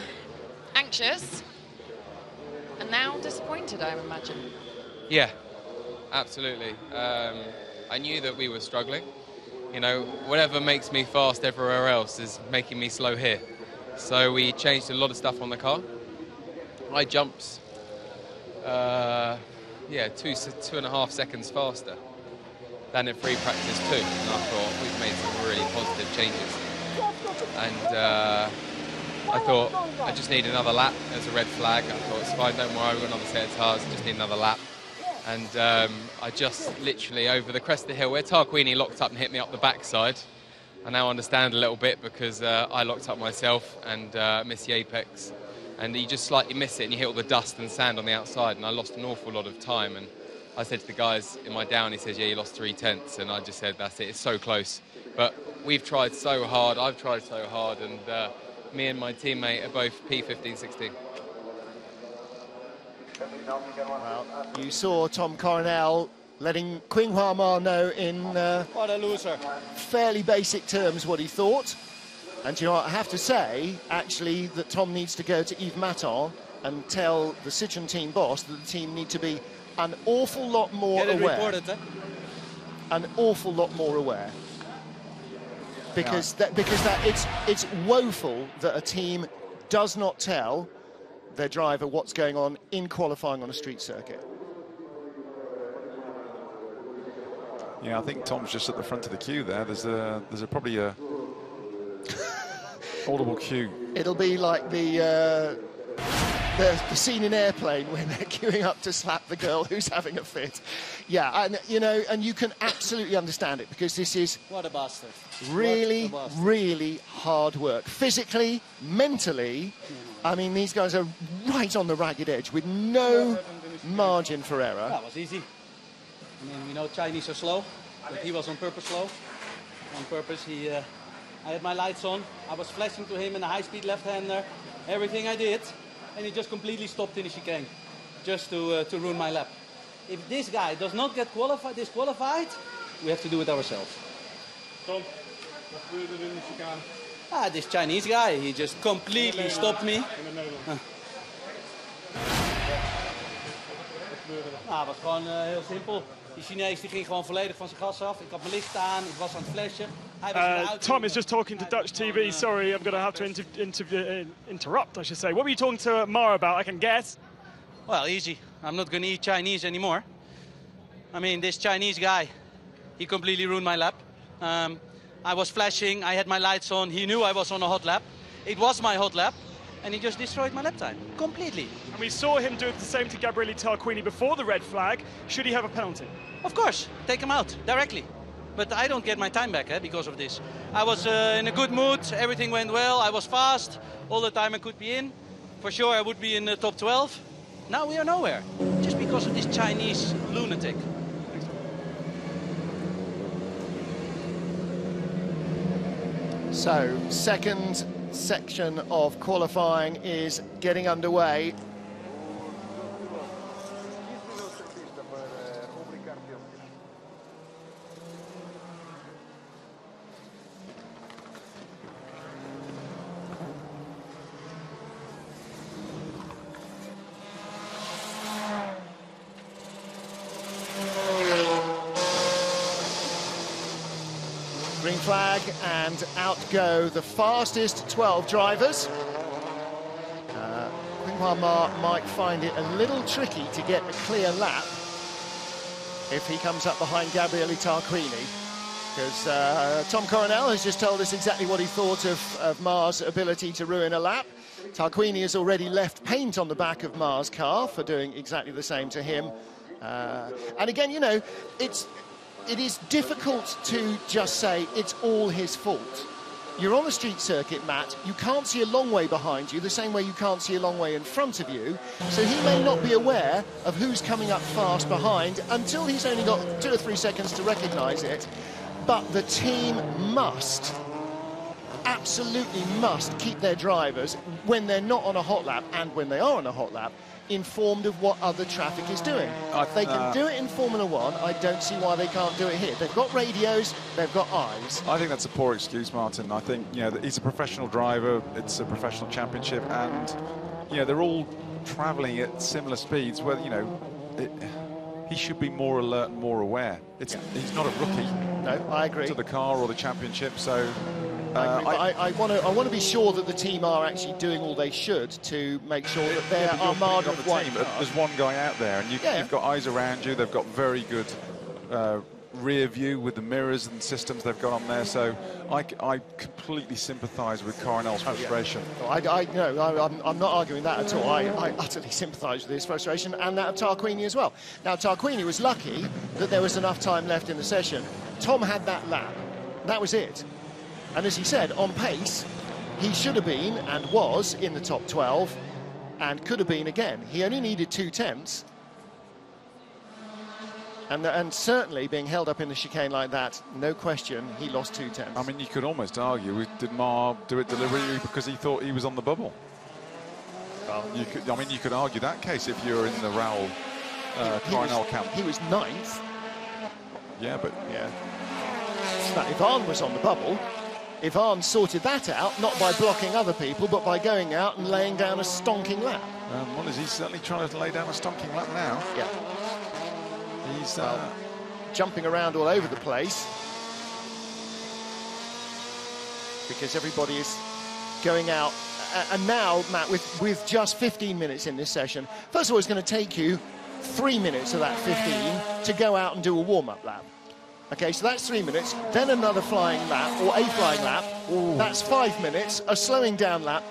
anxious and now disappointed, I imagine. Yeah, absolutely. I knew that we were struggling. You know, whatever makes me fast everywhere else is making me slow here. So we changed a lot of stuff on the car. I jumped, 2.5 seconds faster than in free practice 2. And I thought we've made some really positive changes. And I thought I just need another lap. There's a red flag. I thought it's fine, don't worry, we've got another set of tyres, just need another lap. And I just literally over the crest of the hill where Tarquini locked up and hit me up the backside. I now understand a little bit because I locked up myself and missed the apex. And you just slightly miss it and you hit all the dust and sand on the outside, and I lost an awful lot of time. And I said to the guys in my down, he says, yeah, you lost 3/10, and I just said, that's it, it's so close. But we've tried so hard, I've tried so hard, and me and my teammate are both P15, 16. Well, you saw Tom Coronel letting Qinghua Ma know in What a loser. fairly basic terms what he thought. And you know what, I have to say, actually, that Tom needs to go to Yves Maton and tell the Citroën team boss that the team need to be an awful lot more aware. Reported, eh? An awful lot more aware. Because it's woeful that a team does not tell their driver what's going on in qualifying on a street circuit. Yeah, I think Tom's just at the front of the queue there. There's probably a audible cue. It'll be like the scene in Airplane when they're queuing up to slap the girl who's having a fit. Yeah, and you know, and you can absolutely understand it because this is What a bastard. really, really hard work. Physically, mentally, I mean, these guys are right on the ragged edge with no margin for error. That was easy. I mean, we know Chinese are slow, but he was on purpose slow. On purpose, I had my lights on. I was flashing to him in a high-speed left-hander. Everything I did, and he just completely stopped in the chicane, just to ruin my lap. If this guy does not get disqualified, we have to do it ourselves. Tom, wat gebeurde er in de chicane? This Chinese guy, he just completely stopped me. In de Nederland. Het was gewoon heel simpel. Die Chinees die ging gewoon volledig van zijn gas af. Ik had mijn licht aan, ik was aan het flashen. Hij was eruit. Tom is just talking to Dutch TV. Sorry, I'm going to have to interrupt, I should say. What were you talking to Mara about? I can guess. Well, easy. I'm not going to eat Chinese anymore. I mean, this Chinese guy, he completely ruined my lap. I was flashing, I had my lights on. He knew I was on a hot lap. It was my hot lap. And he just destroyed my lap time, completely. And we saw him do the same to Gabriele Tarquini before the red flag. Should he have a penalty? Of course, take him out, directly. But I don't get my time back because of this. I was in a good mood, everything went well, I was fast, all the time I could be in. For sure I would be in the top 12. Now we are nowhere, just because of this Chinese lunatic. So, second section of qualifying is getting underway. Green flag, and out go the fastest 12 drivers. Qinghua Ma might find it a little tricky to get a clear lap if he comes up behind Gabriele Tarquini, because Tom Coronel has just told us exactly what he thought of Ma's ability to ruin a lap. Tarquini has already left paint on the back of Ma's car for doing exactly the same to him. And again, you know, it is difficult to just say it's all his fault. You're on a street circuit, Matt. You can't see a long way behind you, the same way you can't see a long way in front of you. So he may not be aware of who's coming up fast behind until he's only got 2 or 3 seconds to recognise it. But the team must, absolutely must, keep their drivers, when they're not on a hot lap and when they are on a hot lap, informed of what other traffic is doing. If they can do it in Formula One, I don't see why they can't do it here. They've got radios, they've got eyes. I think that's a poor excuse, Martin. I think, you know, he's a professional driver, it's a professional championship, and, you know, they're all travelling at similar speeds. Well, you know, he should be more alert and more aware. He's not a rookie. No, I agree. To the car or the championship, so... I want to be sure that the team are actually doing all they should to make sure that they're armada of white cars. There's one guy out there, and you've got eyes around you. They've got very good rear view with the mirrors and systems they've got on there. So I completely sympathise with Coronel's frustration. Oh, yeah. No, I'm not arguing that at all. I utterly sympathise with his frustration and that of Tarquini as well. Now, Tarquini was lucky that there was enough time left in the session. Tom had that lap. That was it. And as he said, on pace, he should have been and was in the top 12 and could have been again. He only needed 2 tenths. And certainly being held up in the chicane like that, no question, he lost 2 tenths. I mean, you could almost argue, did Mar do it deliberately because he thought he was on the bubble? Well, you could argue that case if you're in the Raoul Coronel camp. He was 9th. Yeah, but... Yeah. Now, Ivan was on the bubble. Ivan sorted that out, not by blocking other people, but by going out and laying down a stonking lap. Well, he's certainly trying to lay down a stonking lap now. Yeah. He's jumping around all over the place because everybody is going out. And now, Matt, with just 15 minutes in this session, first of all, it's going to take you 3 minutes of that 15 to go out and do a warm-up lap. Okay, so that's 3 minutes, then another flying lap, or a flying lap. Ooh. That's 5 minutes, a slowing down lap.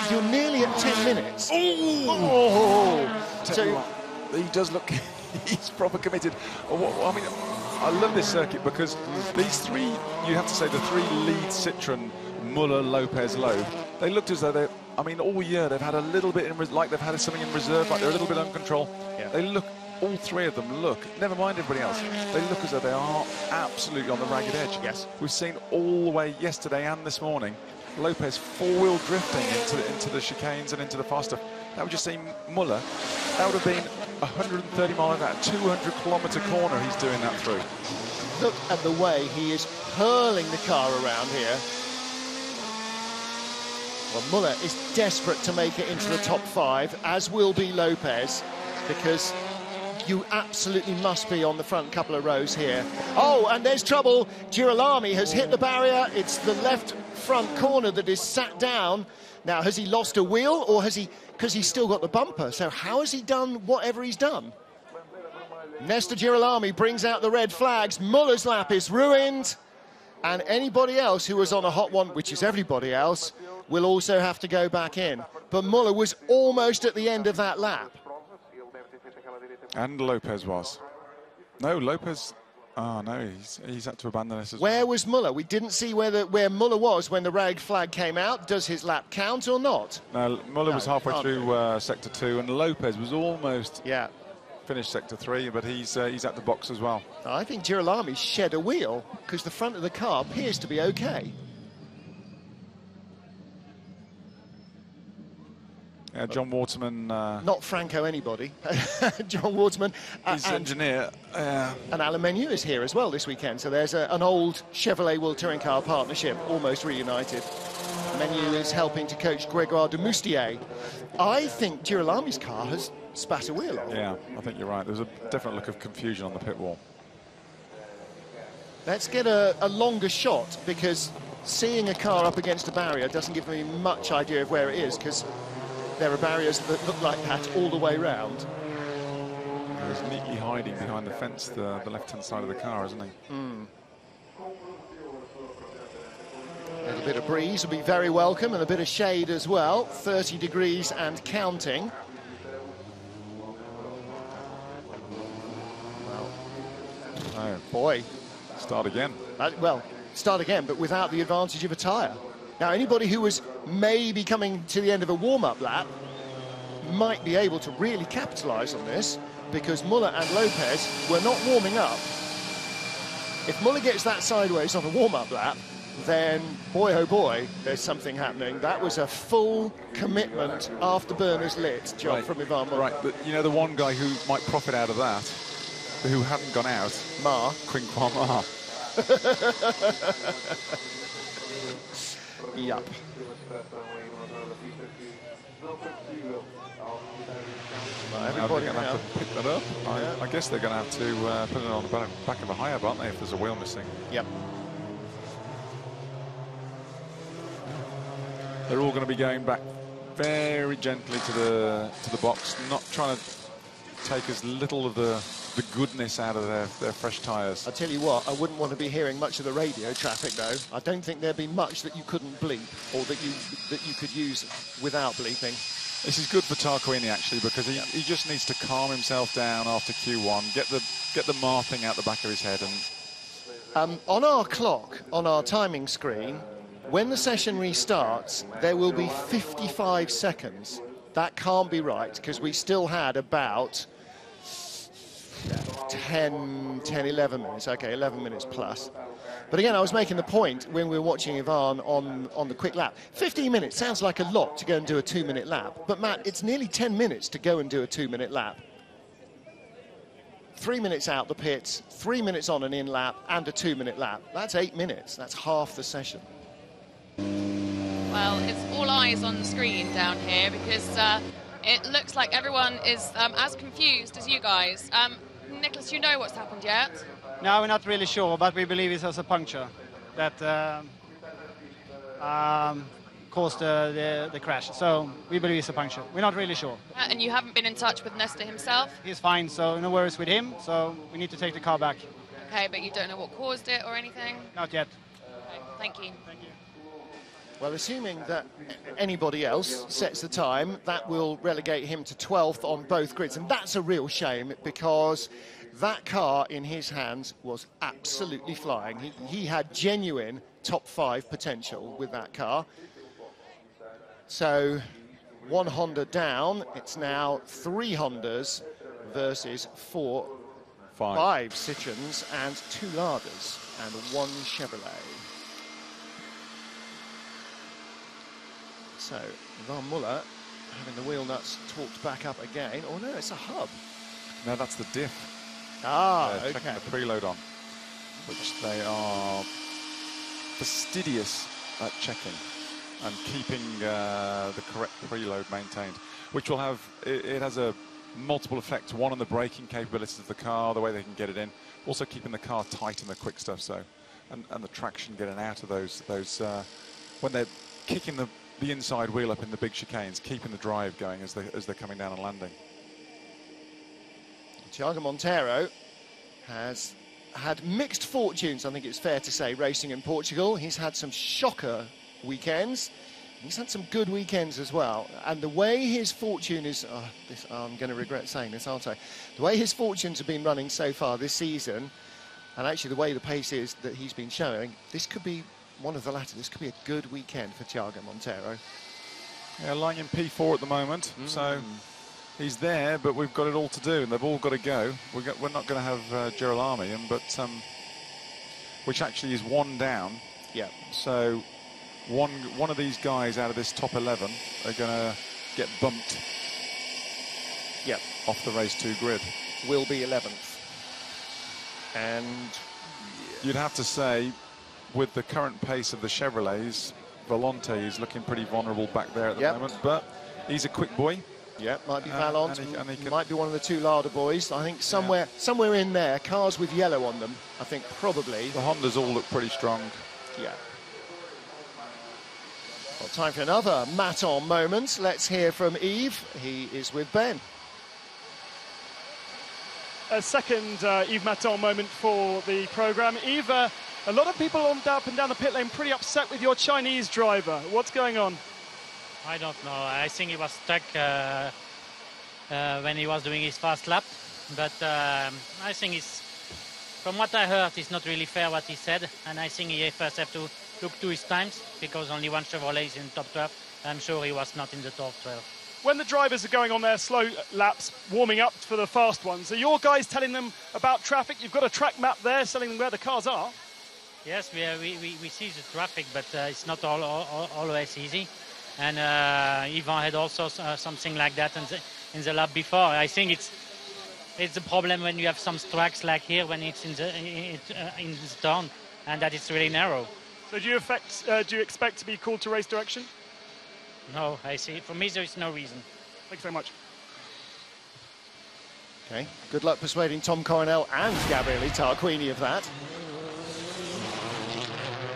You're nearly at 10 minutes. Ooh. Oh! So he does look... He's proper committed. I mean, I love this circuit because these three, you have to say, the 3 lead Citroen, Muller, Lopez, Loeb, they looked as though they, I mean, all year they've had a little bit, like they've had something in reserve, like they're a little bit under control. Yeah. They look, all 3 of them look, never mind everybody else, they look as though they are absolutely on the ragged edge. Yes. We've seen all the way yesterday and this morning, Lopez 4-wheel drifting into the chicanes and into the fast stuff. That would just see Muller, that would have been 130 mile an hour, 200-kilometre corner he's doing that through. Look at the way he is hurling the car around here. Well, Muller is desperate to make it into the top 5, as will be Lopez, because you absolutely must be on the front couple of rows here. Oh, and there's trouble. Girolami has hit the barrier. It's the left front corner that is sat down. Now, has he lost a wheel, or has he... because he's still got the bumper, so how has he done whatever he's done? Nestor Girolami brings out the red flags. Muller's lap is ruined, and anybody else who was on a hot one, which is everybody else, will also have to go back in. But Muller was almost at the end of that lap. And Lopez was. No, Lopez... Oh, no, he's had to abandon this as well. Where was Muller? We didn't see where Muller was when the red flag came out. Does his lap count or not? No, Muller was halfway through Sector 2, and Lopez was almost finished Sector 3, but he's at the box as well. I think Girolami shed a wheel, because the front of the car appears to be okay. John Waterman... not Franco anybody. John Waterman. His engineer. And Alain Menu is here as well this weekend. So there's an old Chevrolet World Touring Car partnership, almost reunited. Menu is helping to coach Grégoire de Moustier. I think Girolami's car has spat a wheel off. Yeah, I think you're right. There's a definite look of confusion on the pit wall. Let's get a longer shot, because seeing a car up against a barrier doesn't give me much idea of where it is, because there are barriers that look like that all the way round. He's neatly hiding behind the fence, the left-hand side of the car, isn't he? A little bit of breeze will be very welcome, and a bit of shade as well. 30 degrees and counting. Well, oh boy. Start again. Well, start again, but without the advantage of a tyre. Now, anybody who was maybe coming to the end of a warm-up lap might be able to really capitalise on this, because Muller and Lopez were not warming up. If Muller gets that sideways on a warm-up lap, then, boy, oh boy, there's something happening. That was a full commitment afterburners lit job from Ivan Muller. Right, but you know the one guy who might profit out of that, who hadn't gone out? Mar. Quinquan Mar. Yup. Everybody going to have to pick that up. I guess they're going to have to put it on the back of a high-up, aren't they, if there's a wheel missing? Yep. They're all going to be going back very gently to the box, not trying to take as little of the goodness out of their fresh tyres. I tell you what, I wouldn't want to be hearing much of the radio traffic though. I don't think there'd be much that you couldn't bleep or that you could use without bleeping. This is good for Tarquini actually, because he just needs to calm himself down after Q1, get the Mar thing out the back of his head. And on our clock, on our timing screen, when the session restarts, there will be 55 seconds. That can't be right, because we still had about 10, 11 minutes. Okay, 11 minutes plus. But again, I was making the point when we were watching Ivan on the quick lap. 15 minutes sounds like a lot to go and do a 2-minute lap. But Matt, it's nearly 10 minutes to go and do a 2-minute lap. 3 minutes out the pits, 3 minutes on an in lap, and a 2-minute lap. That's 8 minutes. That's half the session. Well, it's all eyes on the screen down here because it looks like everyone is as confused as you guys. Nicholas, you know what's happened yet? No, we're not really sure, but we believe it was a puncture that caused the crash. So we believe it's a puncture. We're not really sure. And you haven't been in touch with Nestor himself? He's fine, so no worries with him. So we need to take the car back. Okay, but you don't know what caused it or anything? Not yet. Okay, thank you. Thank you. Well, assuming that anybody else sets the time, that will relegate him to 12th on both grids. And that's a real shame, because that car in his hands was absolutely flying. He had genuine top 5 potential with that car. So 1 Honda down. It's now 3 Hondas versus 5 Citroens and 2 Ladas and 1 Chevrolet. So, Van Muller having the wheel nuts torqued back up again. Oh no, it's a hub. no, that's the diff. Okay. Checking the preload on, which they are fastidious at checking and keeping the correct preload maintained, which will have, it has a multiple effects. One on the braking capabilities of the car, the way they can get it in, also keeping the car tight in the quick stuff, so, and the traction getting out of those when they're kicking the inside wheel up in the big chicanes, keeping the drive going as they're coming down and landing. Thiago Monteiro has had mixed fortunes, I think it's fair to say, racing in Portugal. He's had some shocker weekends. He's had some good weekends as well. And the way his fortune is... I'm going to regret saying this, aren't I? The way his fortunes have been running so far this season, and actually the way the pace is that he's been showing, this could be one of the latter. This could be a good weekend for Thiago Monteiro. Yeah, lying in P4 at the moment, so he's there, but we've got it all to do, and they've all got to go. We're not going to have Girolami, but which actually is 1 down. Yeah. So one of these guys out of this top 11 are going to get bumped. Yeah. Off the race 2 grid. Will be 11th. And you'd have to say, with the current pace of the Chevrolets, Volante is looking pretty vulnerable back there at the moment, but he's a quick boy. Yeah, might be Valent, and he might be one of the 2 Lada boys. I think somewhere in there, cars with yellow on them, I think probably. The Hondas all look pretty strong. Yeah. Well, time for another Maton moment. Let's hear from Yves. He is with Ben. A second Yves Maton moment for the programme. Yves, a lot of people up and down the pit lane pretty upset with your Chinese driver. What's going on? I don't know. I think he was stuck when he was doing his fast lap. But I think from what I heard, it's not really fair what he said. And I think he first have to look to his times, because only 1 Chevrolet is in the top 12. I'm sure he was not in the top 12. When the drivers are going on their slow laps, warming up for the fast ones, are your guys telling them about traffic? You've got a track map there telling them where the cars are. Yes, we see the traffic, but it's not always easy. And Ivan had also something like that in the lap before. I think it's a problem when you have some tracks like here, when it's in the turn, and that it's really narrow. So do you expect to be called to race direction? No, I see. For me, there is no reason. Thanks very much. Okay, good luck persuading Tom Coronel and Gabriele Tarquini of that.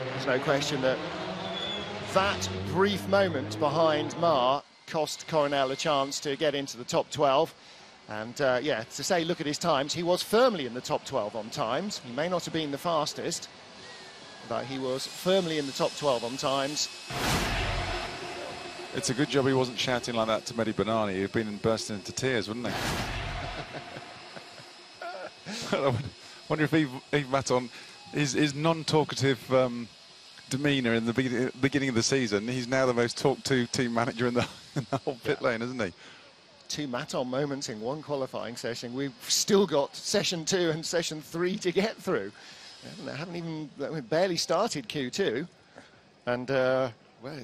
There's no question that brief moment behind Mar cost Coronel a chance to get into the top 12. And yeah, to say, look at his times, he was firmly in the top 12 on times. He may not have been the fastest, but he was firmly in the top 12 on times. It's a good job he wasn't shouting like that to Mehdi Banani. He'd been bursting into tears, wouldn't he? I wonder if Yves Maton, his non-talkative demeanour in the beginning of the season, he's now the most talked-to team manager in the whole pit lane, isn't he? 2 Maton moments in one qualifying session. We've still got session 2 and session 3 to get through. We barely started Q2. And are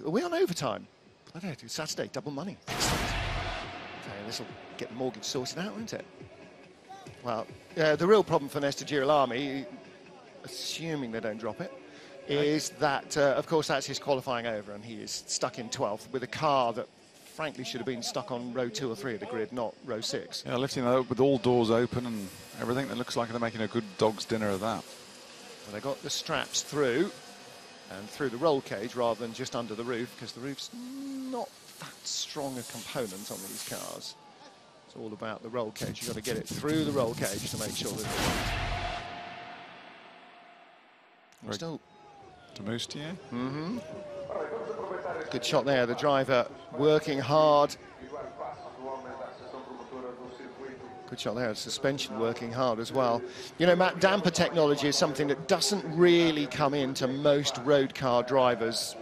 we on overtime? I don't know, it's Saturday, double money. Excellent. Okay, this will get the mortgage sorted out, won't it? Well, the real problem for Nesta Girolami, assuming they don't drop it, is that, of course, that's his qualifying over, and he is stuck in 12th with a car that, frankly, should have been stuck on row 2 or 3 of the grid, not row 6. Yeah, lifting that up with all doors open and everything. It looks like they're making a good dog's dinner of that. Well, they got the straps through, and through the roll cage rather than just under the roof, because the roof's not that strong a component on these cars. It's all about the roll cage. You've got to get it through the roll cage to make sure that it's still to Moustier. Good shot there, the driver working hard. Good shot there, suspension working hard as well. You know, Matt, damper technology is something that doesn't really come into most road car drivers,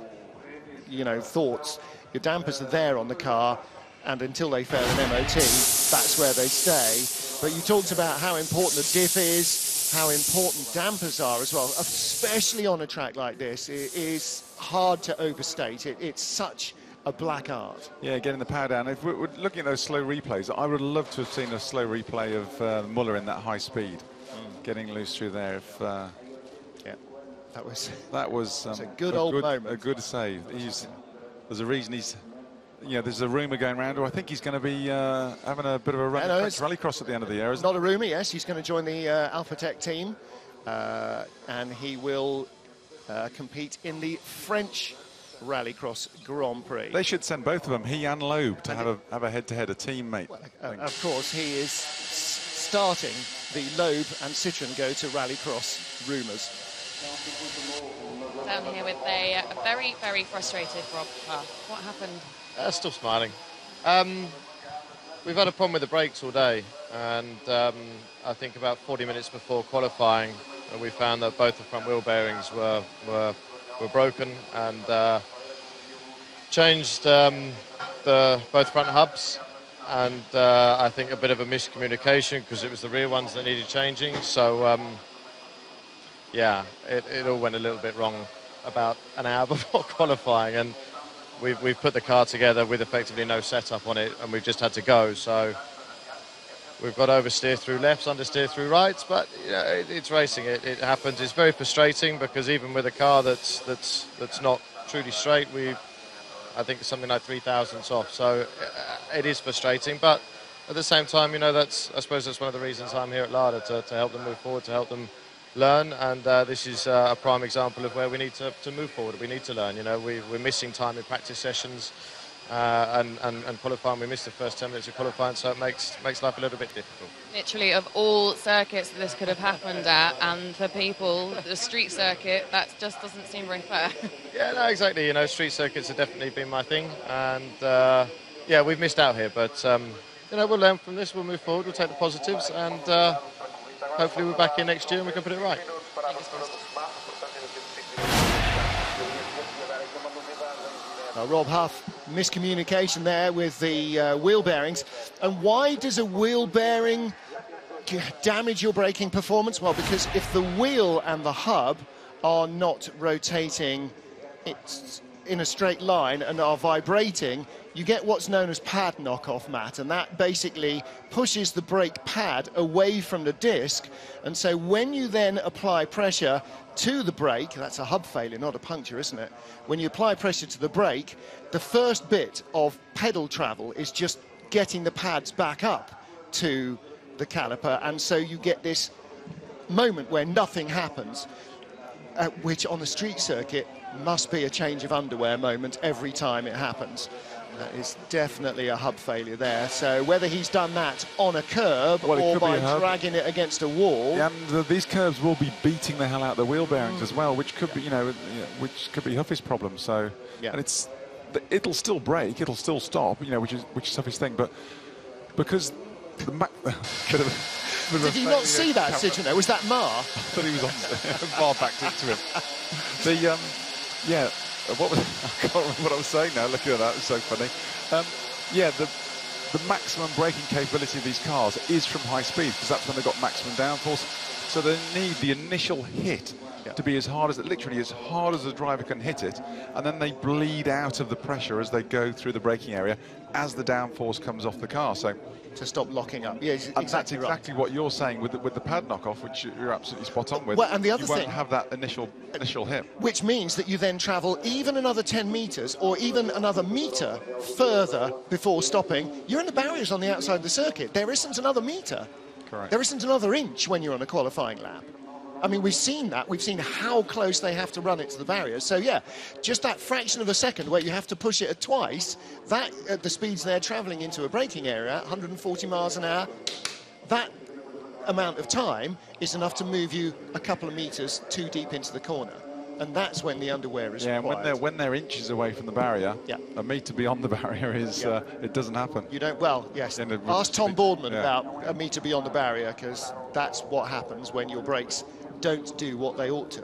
you know, thoughts. Your dampers are there on the car, and until they fail an MOT, that's where they stay. But you talked about how important the diff is, how important dampers are as well, especially on a track like this. It is hard to overstate. It's such a black art. Yeah, getting the power down. If we're looking at those slow replays, I would love to have seen a slow replay of Muller in that high speed, getting loose through there. If yeah, that was a good old moment. A good save. There's a reason he's. Yeah, there's a rumour going around. I think he's going to be having a bit of a run rallycross at the end of the year. Not a rumour, yes. He's going to join the Alpha Tech team, and he will compete in the French Rallycross Grand Prix. They should send both of them, he and Loeb, to have a head-to-head, a teammate. Well, of course, he is starting the Loeb and Citroën Go to Rallycross rumours. Down here with a very, very frustrated Rob Huff. What happened? Still smiling. We've had a problem with the brakes all day, and I think about 40 minutes before qualifying, we found that both the front wheel bearings were broken, and changed both front hubs, and I think a bit of a miscommunication because it was the rear ones that needed changing. So yeah, it all went a little bit wrong about an hour before qualifying, and we've put the car together with effectively no setup on it, and we've just had to go. So we've got oversteer through lefts, understeer through rights, but you know, it's racing. It happens. It's very frustrating because even with a car that's not truly straight, I think it's something like 3 thousandths off. So it is frustrating, but at the same time, you know, I suppose that's one of the reasons I'm here at Lada, to help them move forward, to help them learn, and this is a prime example of where we need to move forward. We need to learn. You know, we're missing time in practice sessions and qualifying. We missed the first 10 minutes of qualifying, so it makes life a little bit difficult. Literally, of all circuits that this could have happened at, and for people, the street circuit, that just doesn't seem very fair. Yeah, no, exactly. You know, street circuits have definitely been my thing, and yeah, we've missed out here, but you know, we'll learn from this. We'll move forward. We'll take the positives, and hopefully we're back here next year and we can put it right. Rob Huff, miscommunication there with the wheel bearings. And why does a wheel bearing damage your braking performance? Well, because if the wheel and the hub are not rotating in a straight line and are vibrating, you get what's known as pad knockoff, Matt, and that basically pushes the brake pad away from the disc. And so when you then apply pressure to the brake, that's a hub failure, not a puncture, isn't it? When you apply pressure to the brake, the first bit of pedal travel is just getting the pads back up to the caliper, and so you get this moment where nothing happens, which on the street circuit must be a change of underwear moment every time it happens. That is definitely a hub failure there. So whether he's done that on a curb Well, or by dragging it against a wall. Yeah, and these curbs will be beating the hell out of the wheel bearings as well, which could be, which could be Huffy's problem. So, and it'll still brake, it'll still stop, which is Huffy's thing. But because the did you not see that, Citroën? Was that Mar? I thought he was on. Mar backed into him. What was, I can't remember what I was saying now. Looking at that, it's so funny. The maximum braking capability of these cars is from high speed, because that's when they've got maximum downforce. So they need the initial hit to be literally as hard as the driver can hit it, and then they bleed out of the pressure as they go through the braking area as the downforce comes off the car. So to stop locking up. Yeah, and that's exactly what you're saying with the pad knock-off, which you're absolutely spot on with. Well, and the other you thing, won't have that initial hit. Which means that you then travel even another 10 metres or even another metre further before stopping. You're in the barriers on the outside of the circuit. There isn't another metre. Correct. There isn't another inch when you're on a qualifying lap. I mean, we've seen that. We've seen how close they have to run it to the barriers. So, yeah, just that fraction of a second where you have to push it at twice, that at the speeds they're travelling into a braking area, 140 miles an hour, that amount of time is enough to move you a couple of metres too deep into the corner. And that's when the underwear is required. And when they're inches away from the barrier, a metre beyond the barrier is it doesn't happen. You don't. Well, yes. Ask Tom Boardman about a metre beyond the barrier, because that's what happens when your brakes don't do what they ought to.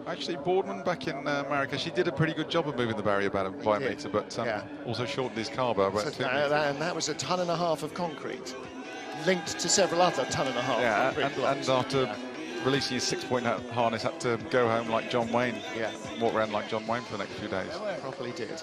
Actually, Boardman back in America, she did a pretty good job of moving the barrier by a metre, but also shortened his car by about 2 metres. And that was 1.5 tons of concrete, linked to several other 1.5 tons concrete blocks. And after releasing his 6-point harness, had to go home like John Wayne. Yeah. Walk around like John Wayne for the next few days. Properly did.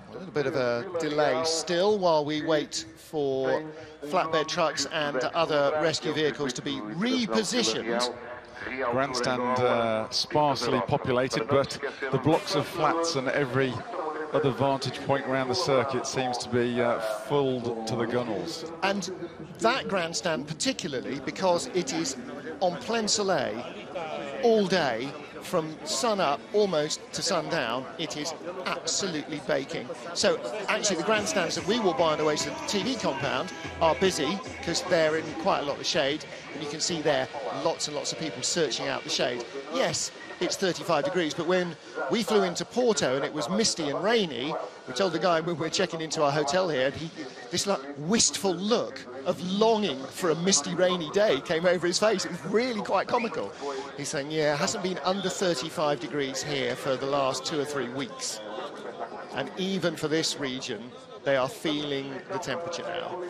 A little bit of a delay still while we wait for flatbed trucks and other rescue vehicles to be repositioned. Grandstand sparsely populated, but the blocks of flats and every other vantage point around the circuit seems to be filled to the gunnels. And that grandstand particularly, because it is en plein soleil all day, from sun up almost to sundown, it is absolutely baking. So actually the grandstands that we walk by on the way to the TV compound are busy because they're in quite a lot of shade, and you can see there lots and lots of people searching out the shade. Yes, it's 35 degrees, but when we flew into Porto and it was misty and rainy, we told the guy when we were checking into our hotel here, and this wistful look of longing for a misty, rainy day came over his face. It was really quite comical. He's saying, yeah, it hasn't been under 35 degrees here for the last 2 or 3 weeks. And even for this region, they are feeling the temperature now.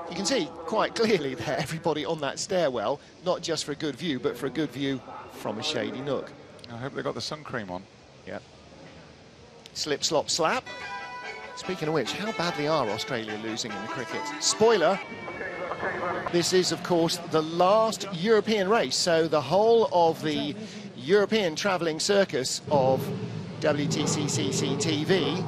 You can see quite clearly there, everybody on that stairwell, not just for a good view, but for a good view from a shady nook. I hope they got the sun cream on. Yeah. Slip, slop, slap. Speaking of which, how badly are Australia losing in the cricket? Spoiler, this is, of course, the last European race, so the whole of the European travelling circus of WTCC TV,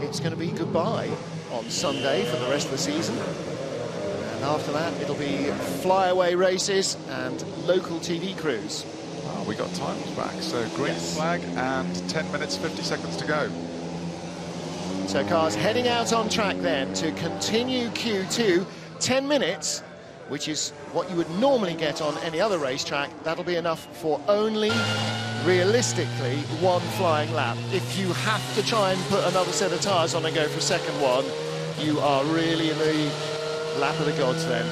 it's going to be goodbye on Sunday for the rest of the season. And after that, it'll be flyaway races and local TV crews. Oh, we got times back, so green flag and 10 minutes, 50 seconds to go. So cars heading out on track then to continue Q2, 10 minutes, which is what you would normally get on any other racetrack. That'll be enough for only, realistically, 1 flying lap. If you have to try and put another set of tyres on and go for a second one, you are really in the lap of the gods then.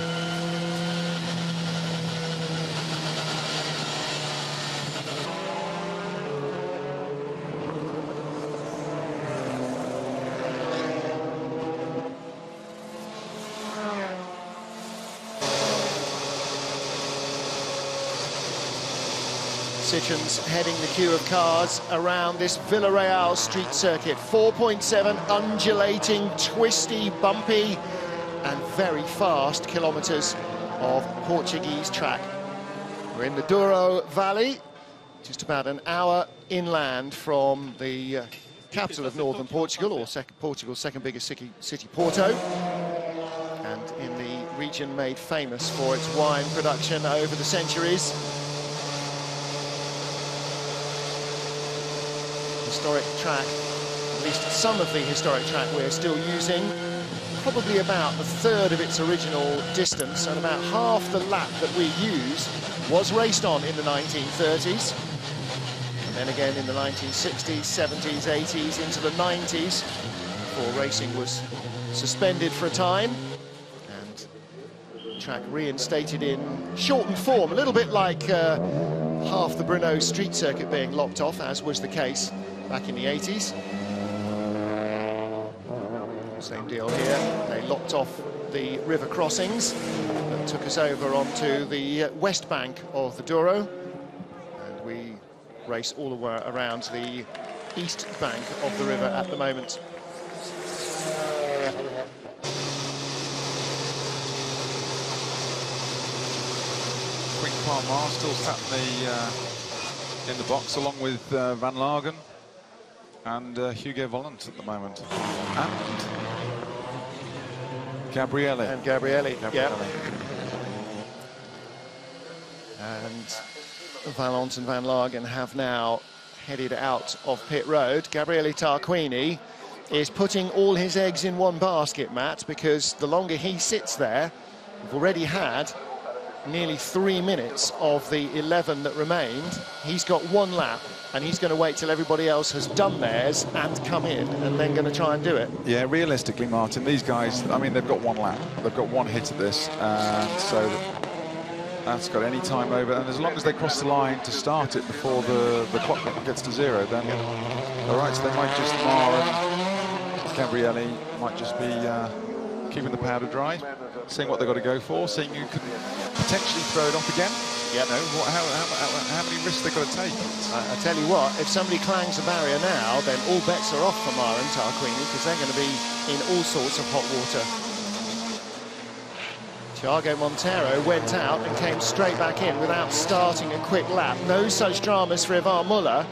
Citroën's heading the queue of cars around this Vila street circuit. 4.7 undulating, twisty, bumpy and very fast kilometres of Portuguese track. We're in the Douro Valley, just about an hour inland from the capital of northern Portugal, or Portugal's second biggest city, Porto. And in the region made famous for its wine production over the centuries. Historic track, at least some of the historic track we're still using, probably about a third of its original distance, and about half the lap that we use was raced on in the 1930s. And then again in the 1960s, 70s, 80s, into the 90s, before racing was suspended for a time, and the track reinstated in shortened form, a little bit like half the Brno street circuit being locked off, as was the case back in the 80s. Same deal here, they locked off the river crossings that took us over onto the west bank of the Douro, and we race all the way around the east bank of the river at the moment. Quinn Palmar still sat in the box along with Van Lagen and Hugo Vollant at the moment, and Gabriele. And Gabriele, yeah. And Vallant and Van Lagen have now headed out of pit road. Gabriele Tarquini is putting all his eggs in one basket, Matt, because the longer he sits there, we've already had nearly 3 minutes of the 11 that remained. He's got one lap, and he's going to wait till everybody else has done theirs and come in, and then going to try and do it. Yeah, realistically, Martin, these guys, I mean, they've got one lap. They've got one hit at this, so that's got any time over. And as long as they cross the line to start it before the clock gets to zero, then all right, so they might just, Gabriele might just be keeping the powder dry, seeing what they've got to go for, seeing who can potentially throw it off again. Yep. You know, how many risks they've got to take. I tell you what, if somebody clangs a barrier now, then all bets are off for Mara and Tarquini, because they're going to be in all sorts of hot water. Thiago Monteiro went out and came straight back in without starting a quick lap. No such dramas for Ivan Muller.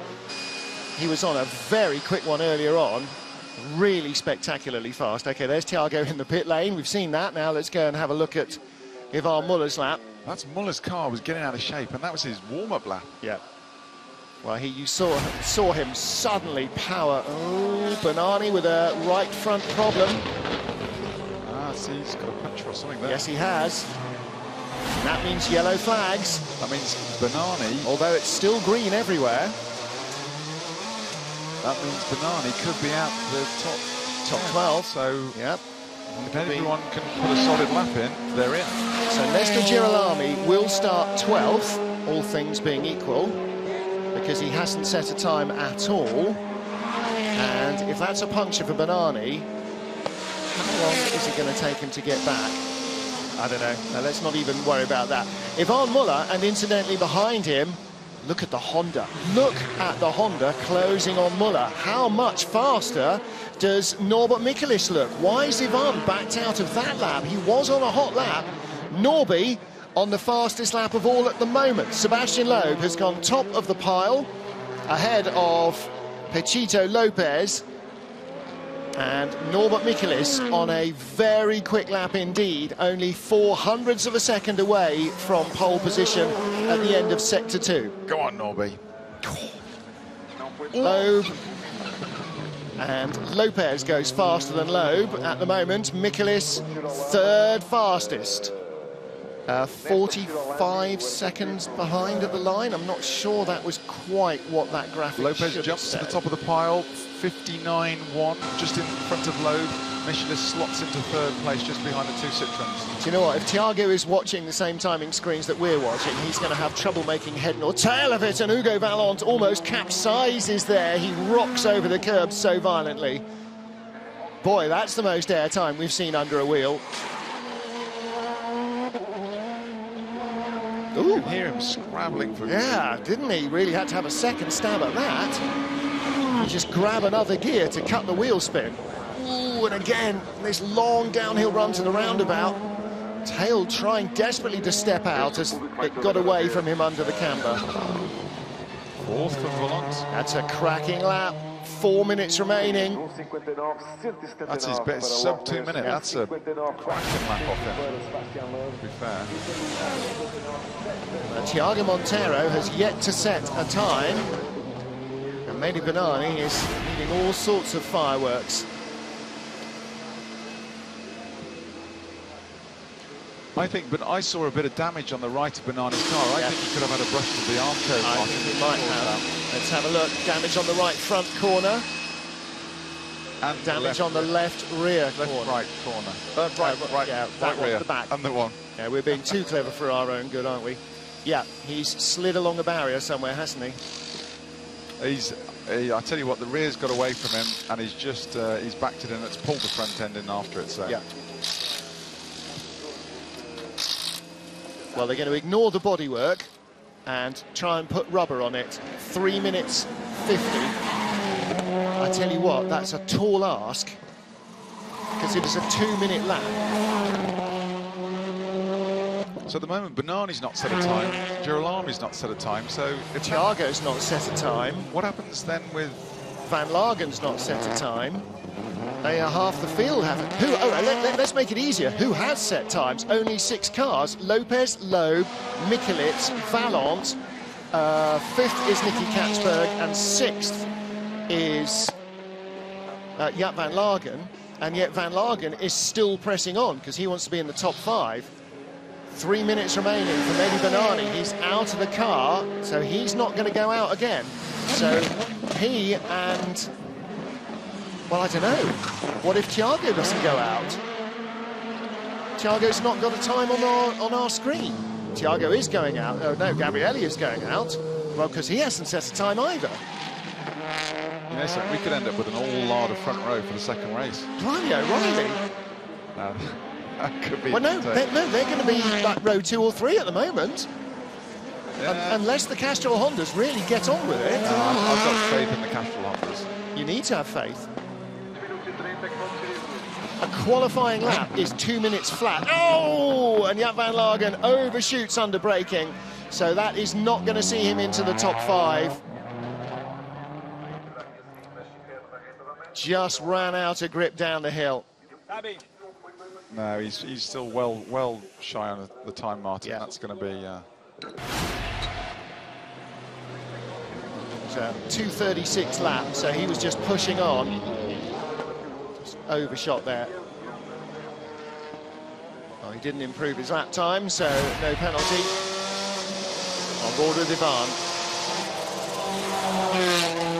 He was on a very quick one earlier on, really spectacularly fast. Okay, there's Thiago in the pit lane. We've seen that. Now let's go and have a look at Ivan Muller's lap. That's Muller's car was getting out of shape, and that was his warm-up lap. Yeah. Well, you saw him suddenly power. Oh, Bernani with a right front problem. Ah, see, he's got a puncture or something there. Yes, he has. And that means yellow flags. That means Bernani, although it's still green everywhere. That means Bernani could be out the top 12. So, yep. If everyone can put a solid lap in, they're in. So Nestor Girolami will start 12th, all things being equal, because he hasn't set a time at all. And if that's a puncture for Bernani, how long is it going to take him to get back? I don't know. Now, let's not even worry about that. Ivan Muller, and incidentally behind him, look at the Honda. Look at the Honda closing on Muller. How much faster does Norbert Michaelis look? Why is Ivan backed out of that lap? He was on a hot lap. Norby on the fastest lap of all at the moment. Sebastian Loeb has gone top of the pile, ahead of Pechito Lopez. And Norbert Michaelis on a very quick lap indeed, only 0.04 of a second away from pole position at the end of Sector 2. Go on, Norby. Loeb and Lopez goes faster than Loeb at the moment. Michaelis third fastest. 45 seconds behind at the line. I'm not sure that was quite what that graphic Lopez jumps to the top of the pile, 59.1, just in front of Loeb. Michaelis slots into third place, just behind the two Citroens. Do you know what? If Thiago is watching the same timing screens that we're watching, he's going to have trouble making head nor tail of it, and Hugo Vallant almost capsizes there. He rocks over the curb so violently. Boy, that's the most air time we've seen under a wheel. Ooh. You can hear him scrabbling for didn't he? Really had to have a second stab at that. He just grab another gear to cut the wheel spin. Ooh, and again, this long downhill run to the roundabout. Tail trying desperately to step out as it got away from him under the camber. Fourth for Vollant. That's a cracking lap. 4 minutes remaining. That's his best, sub 2 minute. That's a cracking lap off him, to be fair. Thiago Monteiro has yet to set a time. And Mehdi Banani is needing all sorts of fireworks. I think, but I saw a bit of damage on the right of Banani's car. I think he could have had a brush with the arm coat. I think he might have. Let's have a look. Damage on the right front corner. And damage on the left rear corner. Right corner. Right rear. The back. And the one. Yeah, we're being too clever for our own good, aren't we? Yeah, he's slid along a barrier somewhere, hasn't he? I tell you what, the rear's got away from him, and he's just he's backed it in. It's pulled the front end in after it. So. Yeah. Well, they're going to ignore the bodywork and try and put rubber on it. 3 minutes 50. I tell you what, that's a tall ask, because it is a 2 minute lap. So at the moment, Banani's not set a time, Girolami's not set a time, so... If Thiago's not set a time. What happens then with... Van Lagen's not set a time. They are half the field haven't. Let's make it easier. Who has set times? Only 6 cars. Lopez, Loeb, Mikulits, Vallant. 5th is Nicky Katzberg, and 6th is Jaap van Lagen. And yet Van Lagen is still pressing on because he wants to be in the top 5. 3 minutes remaining for Mehdi Banani. He's out of the car, so he's not going to go out again. So he and... Well, I don't know. What if Thiago doesn't go out? Thiago's not got a time on our screen. Thiago is going out. Oh, no, Gabriele is going out. Well, because he hasn't set a time either. Yes, we could end up with an all-Lada front row for the second race. Blimey O'Reilly. That could be... Well, no, they're going to be like row 2 or 3 at the moment. Yeah. Unless the Castrol Hondas really get on with it. I've got faith in the Castrol Hondas. You need to have faith. A qualifying lap is 2 minutes flat. Oh! And Jaap van Lagen overshoots under braking. So that is not going to see him into the top 5. Just ran out of grip down the hill. No, he's still well shy on the time, Martin. Yeah. That's going to be... So 2:36 lap, so he was just pushing on. Just overshot there. Well, he didn't improve his lap time, so no penalty. On board with Ivan.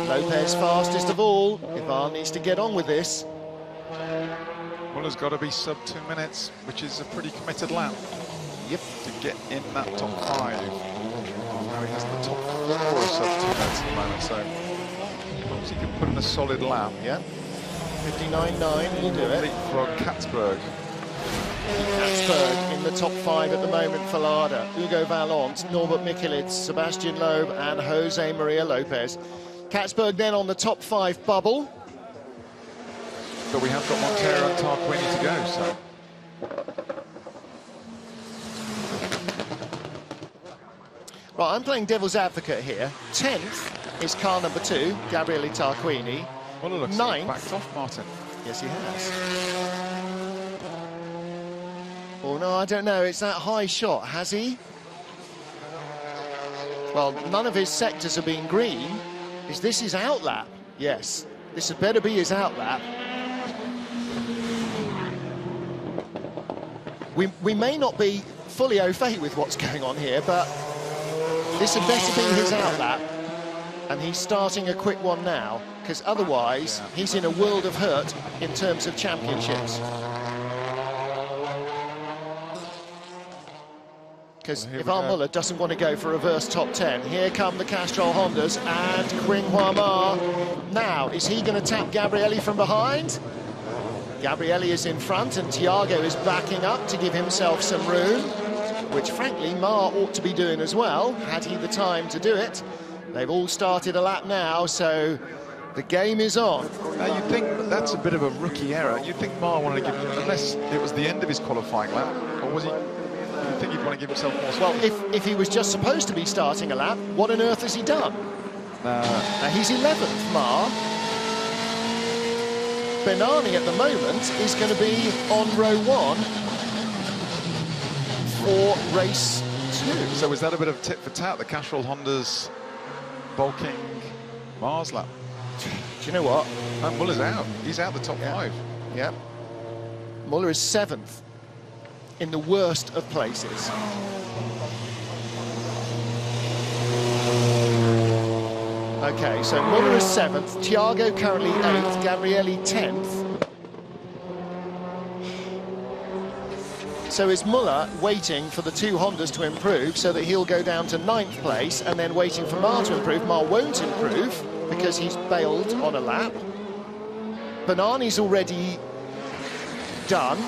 Lopez fastest of all. Ivan needs to get on with this. Well, there's got to be sub 2 minutes, which is a pretty committed lap. Yep. To get in that top 5. Now he has the top 4 of sub 2 minutes at the moment, so as long as he can put in a solid lap. Yeah. 59.9 will do it. For Katzberg. Katzberg in the top 5 at the moment for Lada. Hugo Vallant, Norbert Mikulits, Sebastian Loeb and Jose Maria Lopez. Katzberg then on the top 5 bubble. But we have got Montero and Tarquini to go, so... Right, I'm playing devil's advocate here. 10th is car number 2, Gabriele Tarquini. Well, it looks 9th. like backed off, Martin. Yes, he has. Oh, no, I don't know. It's that high shot. Has he? Well, none of his sectors have been green. Is this his outlap? Yes. This had better be his outlap. We may not be fully au fait with what's going on here, but this had better be his outlap. And he's starting a quick one now, because otherwise he's in a world of hurt in terms of championships. Because Ivan Muller doesn't want to go for reverse top 10. Here come the Castrol Hondas and Qing Hua Ma. Now, is he going to tap Gabriele from behind? Gabriele is in front and Thiago is backing up to give himself some room, which frankly Ma ought to be doing as well, had he the time to do it. They've all started a lap now, so the game is on. Now you'd think that's a bit of a rookie error. You'd think Ma wanted to give him, unless it was the end of his qualifying lap, or was he? You'd think he'd want to give himself more space. Well, if he was just supposed to be starting a lap, what on earth has he done? Now he's 11th, Ma. Benani at the moment is going to be on row 1 for race 2. So was that a bit of tit for tat, the Castrol Honda's bulking Mars lap? Do you know what? And Muller's out. He's out the top 5. Yeah. Muller is 7th in the worst of places. Okay, so Muller is 7th, Thiago currently 8th, Gabrielli 10th. So is Muller waiting for the 2 Hondas to improve so that he'll go down to 9th place, and then waiting for Mar to improve? Mar won't improve because he's bailed on a lap. Benani's already done.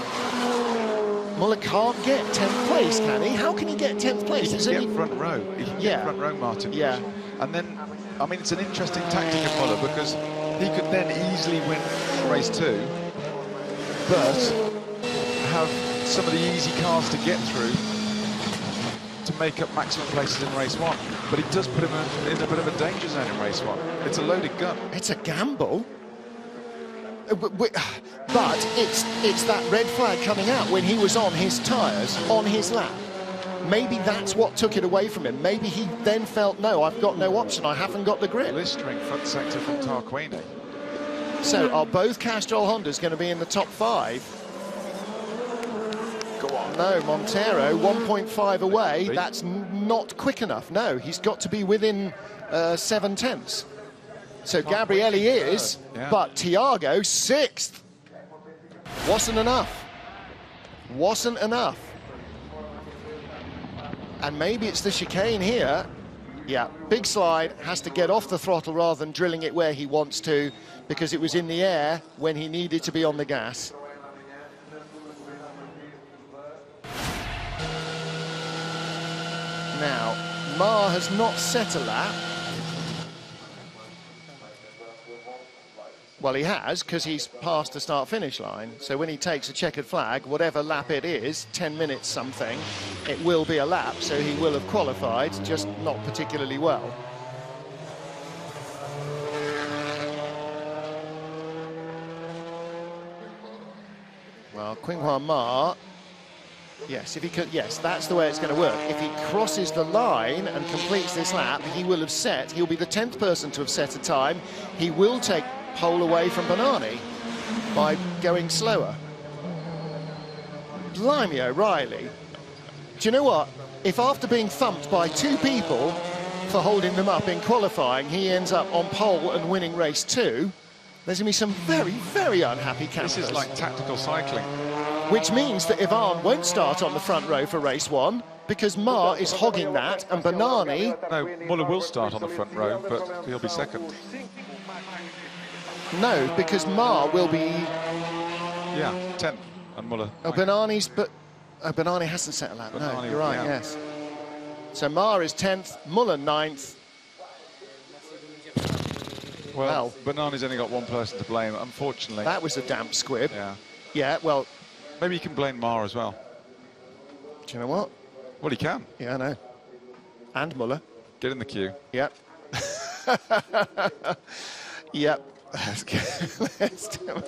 Muller can't get 10th place, can he? How can he get 10th place? He can get front row. He can get front row, Martin. Yeah. And then, I mean, it's an interesting tactic of Muller because he could then easily win race 2, but have some of the easy cars to get through to make up maximum places in race 1. But it does put him in a bit of a danger zone in race 1. It's a loaded gun. It's a gamble. But it's that red flag coming out when he was on his tyres, on his lap. Maybe that's what took it away from him. Maybe he then felt, no, I've got no option, I haven't got the grip. Blistering front sector from Tarquini. So are both Castrol Hondas going to be in the top 5? Go on. No, Montero, 1.5 away. That's not quick enough. No, he's got to be within 7 tenths. So Gabrielli is, but Thiago 6th. Wasn't enough. Wasn't enough. And maybe it's the chicane here. Yeah, big slide, has to get off the throttle rather than drilling it where he wants to, because it was in the air when he needed to be on the gas. Now, Mar has not set a lap. Well, he has, because he's passed the start-finish line. So when he takes a checkered flag, whatever lap it is, 10 minutes something, it will be a lap. So he will have qualified, just not particularly well. Well, Qinghua Ma, yes, if he could, yes, that's the way it's going to work. If he crosses the line and completes this lap, he will have set, he'll be the 10th person to have set a time. He will take pole away from Benani by going slower. Blimey O'Reilly. Do you know what? If after being thumped by 2 people for holding them up in qualifying, he ends up on pole and winning race 2, there's going to be some very, very unhappy campers. This is like tactical cycling. Which means that Ivan won't start on the front row for race 1, because Mar is hogging that, and Benani... No, Muller will start on the front row, but he'll be 2nd. No, because Mar will be... Yeah, 10th, and Muller... Oh, Benani's... But Benani hasn't set a lap. No, you're right, yes. So Mar is 10th, Muller 9th. Well, Benani's only got one person to blame, unfortunately. That was a damp squib. Yeah. Yeah, well... Maybe you can blame Mar as well. Do you know what? Well, he can. Yeah, I know. And Muller. Get in the queue. Yep. Yep. Let's do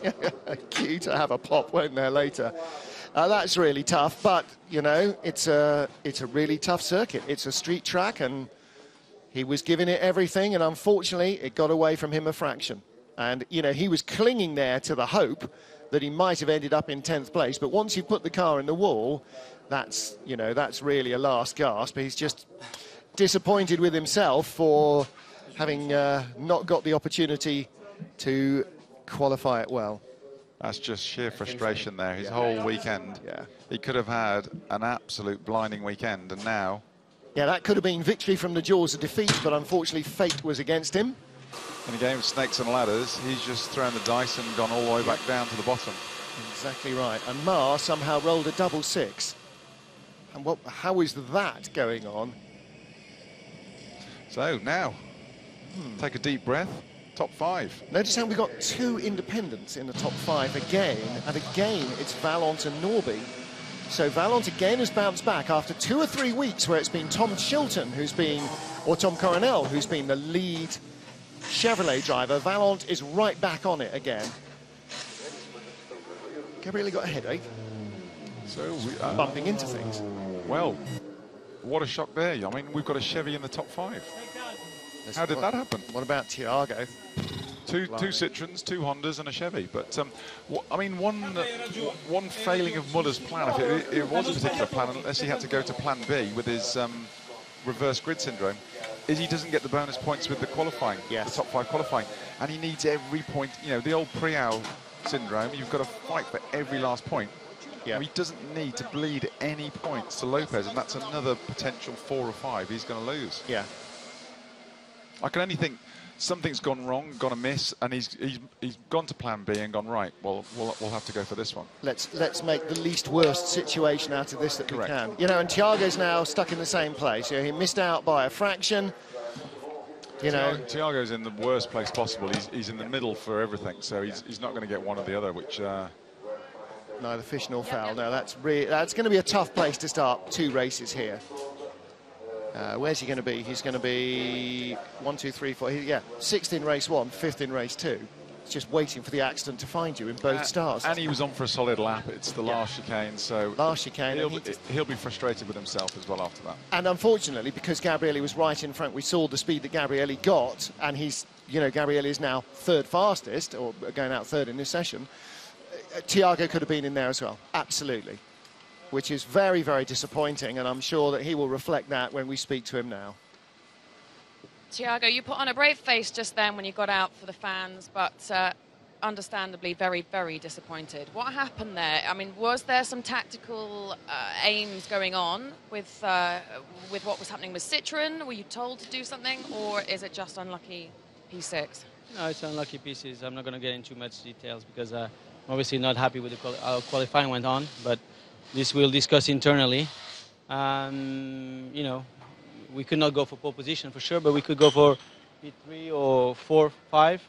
a queue to have a pop, won't there, later? That's really tough, but, you know, it's a really tough circuit. It's a street track, and he was giving it everything, and unfortunately, it got away from him a fraction. And, you know, he was clinging there to the hope that he might have ended up in 10th place, but once you put the car in the wall, that's, you know, that's really a last gasp. He's just disappointed with himself for having not got the opportunity to qualify it well. That's just sheer frustration there. His whole weekend, he could have had an absolute blinding weekend, and now... Yeah, that could have been victory from the jaws of defeat, but unfortunately fate was against him. In a game of snakes and ladders, he's just thrown the dice and gone all the way back down to the bottom. Exactly right. And Mar somehow rolled a double 6. And how is that going on? So now, take a deep breath. Top 5. Notice how we got 2 independents in the top 5 again, and again it's Valant and Norby. So Valant again has bounced back after 2 or 3 weeks where it's been Tom Chilton who's been, or Tom Coronel who's been the lead Chevrolet driver. Valant is right back on it again. Gabriele got a headache. So bumping into things. Well, what a shock there. I mean, we've got a Chevy in the top 5. How did that happen? What about Thiago? Two Citroens, 2 Hondas and a Chevy. But, I mean, one failing of Muller's plan, if it was a particular plan, unless he had to go to plan B with his reverse grid syndrome, is he doesn't get the bonus points with the qualifying, the top 5 qualifying. And he needs every point, you know, the old Priau syndrome, you've got to fight for every last point. Yeah. He doesn't need to bleed any points to Lopez, and that's another potential 4 or 5 he's going to lose. Yeah. I can only think something's gone wrong, gone amiss, and he's gone to plan B and gone right. Well, we'll have to go for this one. Let's make the least worst situation out of this that we can. You know, and Thiago's now stuck in the same place. You know, he missed out by a fraction. You know, Thiago's in the worst place possible. He's in the middle for everything, so he's not going to get one or the other, which. Neither fish nor fowl. No, that's going to be a tough place to start 2 races here. Where's he going to be? He's going to be 1, 2, 3, 4. Yeah, 6th in race 1, 5th in race 2. It's just waiting for the accident to find you in both starts. And he was on for a solid lap. It's the last chicane, so last chicane. He'll be frustrated with himself as well after that. And unfortunately, because Gabriele was right in front, we saw the speed that Gabriele got, and Gabriele is now 3rd fastest, or going out 3rd in this session. Thiago could have been in there as well, absolutely, which is very, very disappointing, and I'm sure that he will reflect that when we speak to him now. Thiago, you put on a brave face just then when you got out for the fans, but understandably very, very disappointed. What happened there? I mean, was there some tactical aims going on with what was happening with Citroen? Were you told to do something, or is it just unlucky P6? No, it's unlucky pieces. I'm not going to get into much details because I'm obviously not happy with how qualifying went on, but this we'll discuss internally. You know, we could not go for pole position for sure, but we could go for P3 or 4, 5,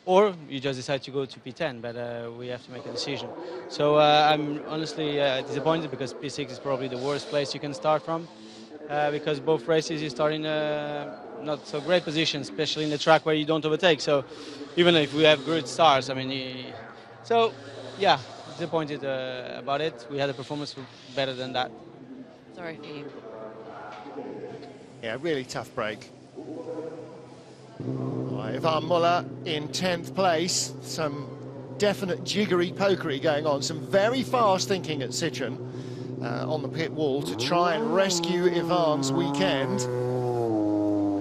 or you just decide to go to P10, but we have to make a decision. So I'm honestly disappointed because P6 is probably the worst place you can start from because both races you start in not so great position, especially in the track where you don't overtake. So even if we have good stars, I mean, so yeah, disappointed about it. We had a performance better than that. Sorry for you. Yeah, really tough break. Ivan Muller in 10th place. Some definite jiggery-pokery going on. Some very fast thinking at Citroen on the pit wall to try and rescue Ivan's weekend.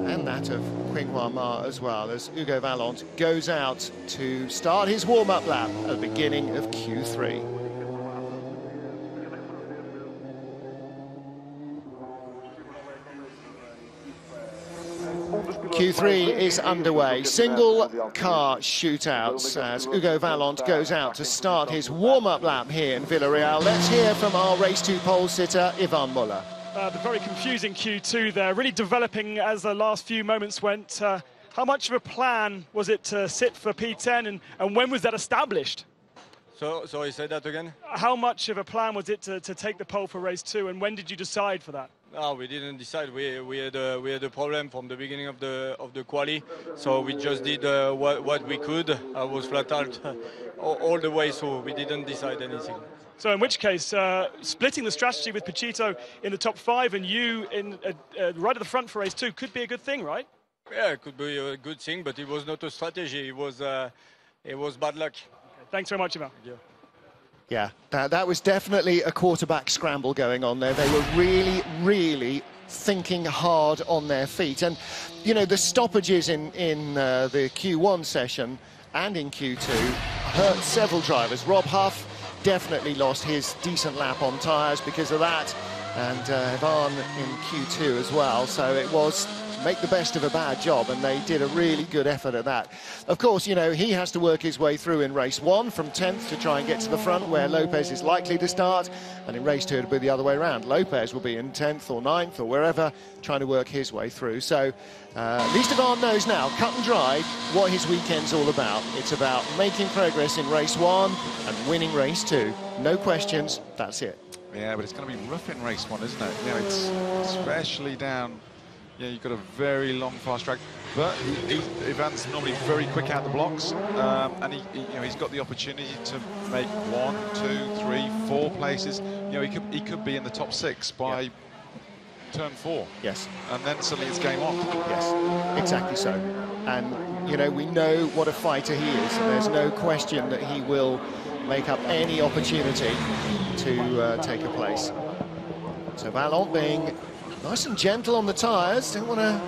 And that of Qinghua Ma as well, as Hugo Vallant goes out to start his warm-up lap at the beginning of Q3. Q3 is underway. Single car shootouts as Hugo Vallant goes out to start his warm-up lap here in Villarreal. Let's hear from our race 2 pole sitter, Ivan Muller. The very confusing Q2 there, really developing as the last few moments went. How much of a plan was it to sit for P10 and when was that established? Sorry, say that again? How much of a plan was it to take the pole for race 2 and when did you decide for that? No, we didn't decide. We had a problem from the beginning of the quali, so we just did what we could. I was flat out all the way, so we didn't decide anything. So in which case, splitting the strategy with Pachito in the top 5 and you in right at the front for race 2 could be a good thing, right? Yeah, it could be a good thing, but it was not a strategy. It was bad luck. Thanks very much, Ivan. Yeah. Yeah, that was definitely a quarterback scramble going on there. They were really, really thinking hard on their feet. And, you know, the stoppages in the Q1 session and in Q2 hurt several drivers. Rob Huff definitely lost his decent lap on tyres because of that. And Ivan in Q2 as well. So it was make the best of a bad job, and they did a really good effort at that. Of course, you know, he has to work his way through in race 1 from 10th to try and get to the front where Lopez is likely to start, and in race 2 it'll be the other way around. Lopez will be in 10th or 9th or wherever, trying to work his way through. So at least Ivan knows now, cut and dry, what his weekend's all about. It's about making progress in race 1 and winning race 2. No questions, that's it. Yeah, but it's going to be rough in race 1, isn't it? You know, it's especially down Yeah, you've got a very long, fast track, but Ivan's normally very quick out the blocks, and he's got the opportunity to make 1, 2, 3, 4 places. You know, he could be in the top 6 by turn 4. Yes. And then suddenly it's game on. Yes, exactly so. And, you know, we know what a fighter he is. And there's no question that he will make up any opportunity to take a place. So Valent being nice and gentle on the tyres, don't want to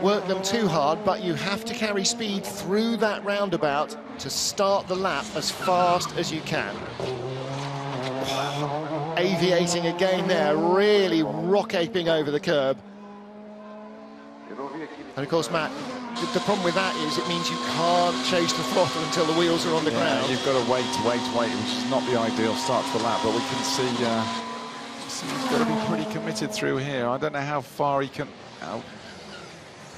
work them too hard, but you have to carry speed through that roundabout to start the lap as fast as you can. Aviating again there, really rock-aping over the curb. And of course, Matt, the problem with that is it means you can't chase the throttle until the wheels are on the ground. You've got to wait, which is not the ideal start to the lap, but we can see he's got to be pretty committed through here. I don't know how far he can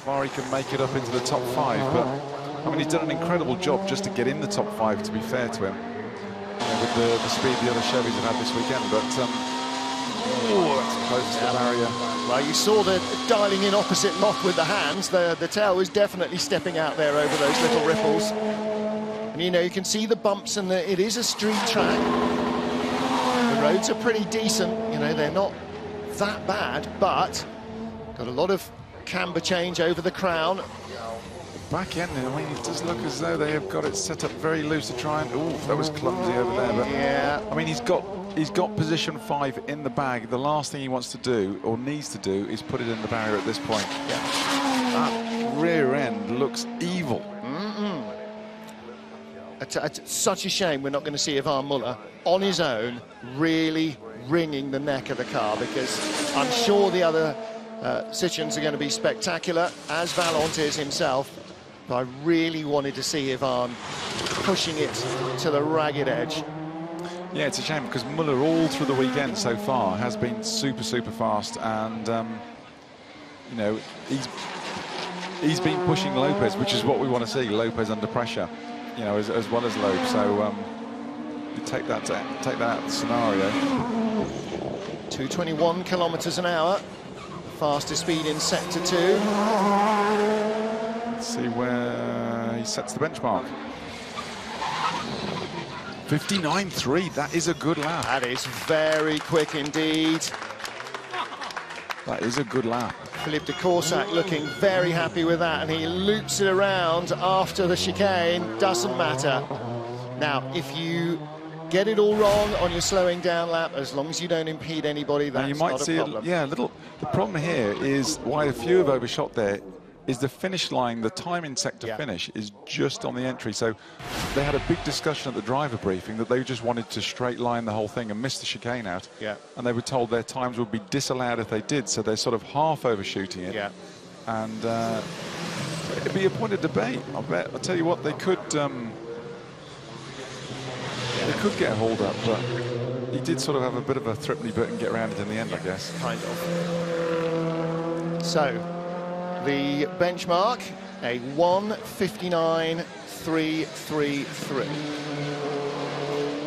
make it up into the top 5, but I mean, he's done an incredible job just to get in the top 5, to be fair to him, with the speed the other Chevys have had this weekend. But that's close to the barrier. Well, you saw the dialing in opposite lock with the hands. The tail was definitely stepping out there over those little ripples. And you know, you can see the bumps, and it is a street track. The roads are pretty decent, you know, they're not that bad, but got a lot of camber change over the crown. Back end, I mean, it does look as though they have got it set up very loose to try and... Oh, that was clumsy over there, but... Yeah. I mean, he's got position 5 in the bag. The last thing he wants to do, or needs to do, is put it in the barrier at this point. Yeah. That rear end looks evil. It's such a shame we're not going to see Ivan Muller on his own really wringing the neck of the car, because I'm sure the other Citroens are going to be spectacular, as Valent is himself, but I really wanted to see Ivan pushing it to the ragged edge. Yeah, it's a shame, because Muller all through the weekend so far has been super fast, and you know, he's been pushing Lopez, which is what we want to see, Lopez under pressure, you know, as well as Loeb. So you take that out of the scenario. 221 kilometers an hour, fastest speed in sector 2. Let's see where he sets the benchmark. 59.3, that is a good lap. That is very quick indeed. That is a good lap. Philippe de Corsac looking very happy with that, and he loops it around after the chicane. Doesn't matter. Now, if you get it all wrong on your slowing down lap, as long as you don't impede anybody, that's you might not see a problem. The problem here is why a few have overshot there is the finish line, the time in sector finish is just on the entry. So they had a big discussion at the driver briefing that they just wanted to straight line the whole thing and miss the chicane out. Yeah. And they were told their times would be disallowed if they did, so they're sort of half overshooting it. Yeah. And it'd be a point of debate. I bet. I'll tell you what, they could get a hold up, but he did sort of have a bit of a threepenny bit and get around it in the end, I guess. Kind of. So, the benchmark, a 1:59.333.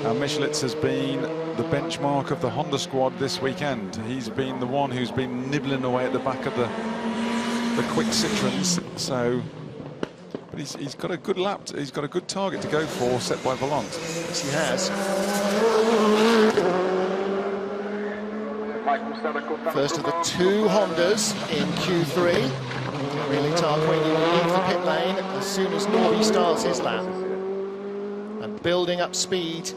Now, Michelitz has been the benchmark of the Honda squad this weekend. He's been the one who's been nibbling away at the back of the quick Citroens. So, but he's got a good lap. He's got a good target to go for, set by Valent. Yes, he has. First of the 2 Hondas in Q3. Really Tarquini will leave the pit lane as soon as Norby starts his lap. And building up speed.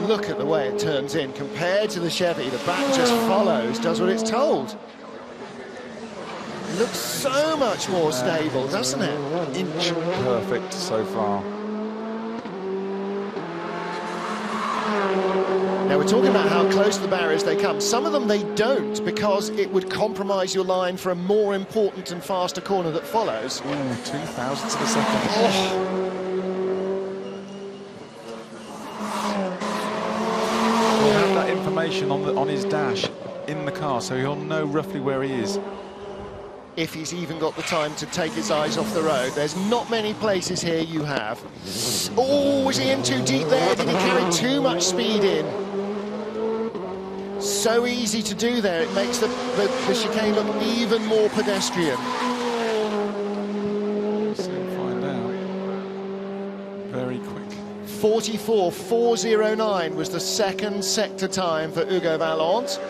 Look at the way it turns in. Compared to the Chevy, the back just follows, does what it's told. It looks so much more stable, doesn't it? Inch perfect so far. Now, we're talking about how close to the barriers they come. Some of them they don't, because it would compromise your line for a more important and faster corner that follows. Ooh, 2,000ths of a second. He'll have that information on his dash in the car, so he'll know roughly where he is. if he's even got the time to take his eyes off the road. There's not many places here you have. Oh, was he in too deep there? Did he carry too much speed in? So easy to do there. It makes the chicane look even more pedestrian. Soon find out. Very quick. 44.409 was the second sector time for Hugo Vallant.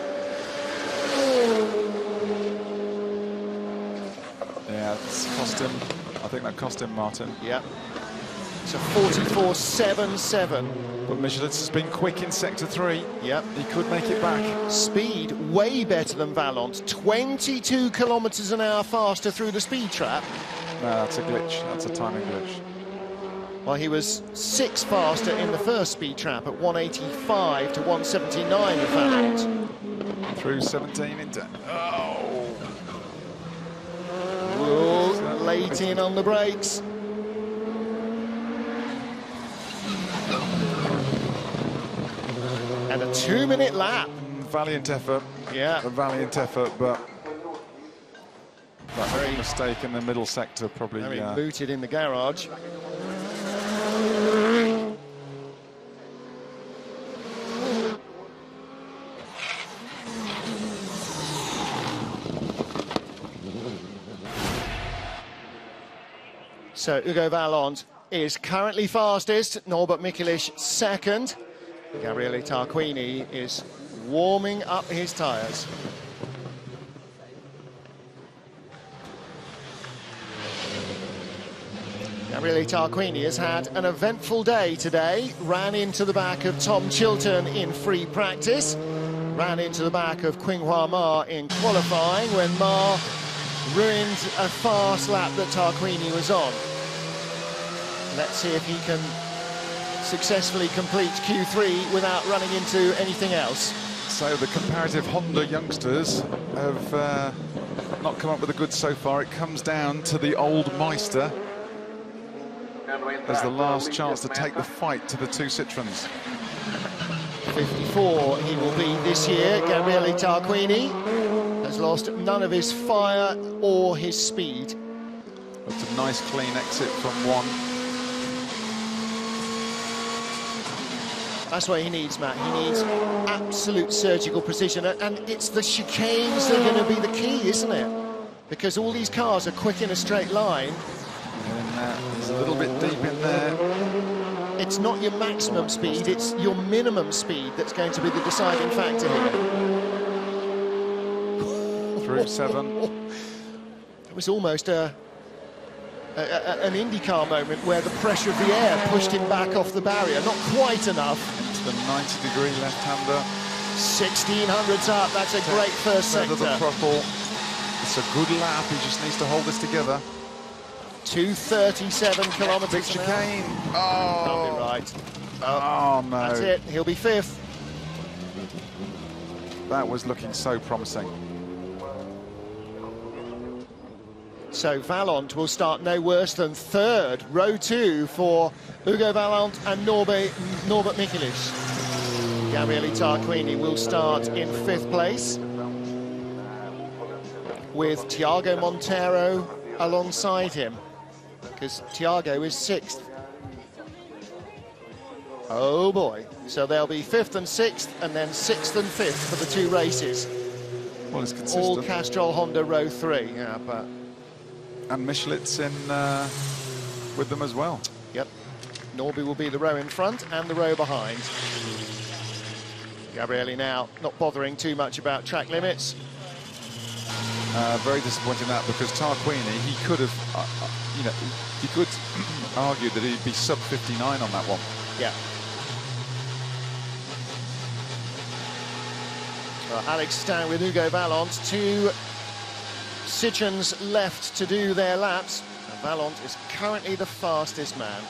Yeah, it's cost him. I think that cost him, Martin. Yeah. It's a 44.77. But Michelitz has been quick in sector 3. Yep. He could make it back. Speed way better than Vallant. 22 kilometres an hour faster through the speed trap. No, that's a glitch. That's a timing glitch. Well, he was 6 faster in the first speed trap at 185 to 179 with Vallant. Through 17 into... Oh! Whoa, late in on the brakes. And a 2-minute lap. Valiant effort. Yeah. A valiant effort, but that very mistake in the middle sector probably... Very booted in the garage. So Hugo Vallant is currently fastest, Norbert Michelisz second. Gabriele Tarquini is warming up his tyres. Gabriele Tarquini has had an eventful day today. Ran into the back of Tom Chilton in free practice. Ran into the back of Qinghua Ma in qualifying when Ma ruined a fast lap that Tarquini was on. Let's see if he can successfully complete Q3 without running into anything else. So the comparative Honda youngsters have not come up with a good so far. It comes down to the old Meister as the last chance to take the fight to the two Citroens. 54 he will be this year. Gabriele Tarquini has lost none of his fire or his speed. That's a nice clean exit from one. That's what he needs, Matt. He needs absolute surgical precision, and it's the chicanes that are going to be the key, isn't it? Because all these cars are quick in a straight line. And he's a little bit deep in there. It's not your maximum speed, it's your minimum speed that's going to be the deciding factor here. Through 7. It was almost an IndyCar moment where the pressure of the air pushed him back off the barrier. Not quite enough. It's the 90-degree left-hander. 1600s up, that's a great first sector. The throttle. It's a good lap, he just needs to hold this together. 237 kilometres Big chicane. Oh. Can't be right. Oh, no. That's it, he'll be 5th. That was looking so promising. So Vallant will start no worse than 3rd, row 2 for Hugo Vallant and Norbert Michelisz. Gabriele Tarquini will start in 5th place with Thiago Monteiro alongside him, because Thiago is 6th. Oh boy, so they'll be 5th and 6th, and then 6th and 5th for the 2 races. Well, it's consistent. All Castrol Honda row 3, yeah, but... And Michelitz in with them as well. Yep. Norby will be the row in front and the row behind. Gabriele now not bothering too much about track limits. Very disappointing that, because Tarquini, he could have, you know, he could argue that he'd be sub 59 on that one. Yeah. Well, Alex Stan with Hugo Vallant, 2 Citroens left to do their laps, and Vallant is currently the fastest man.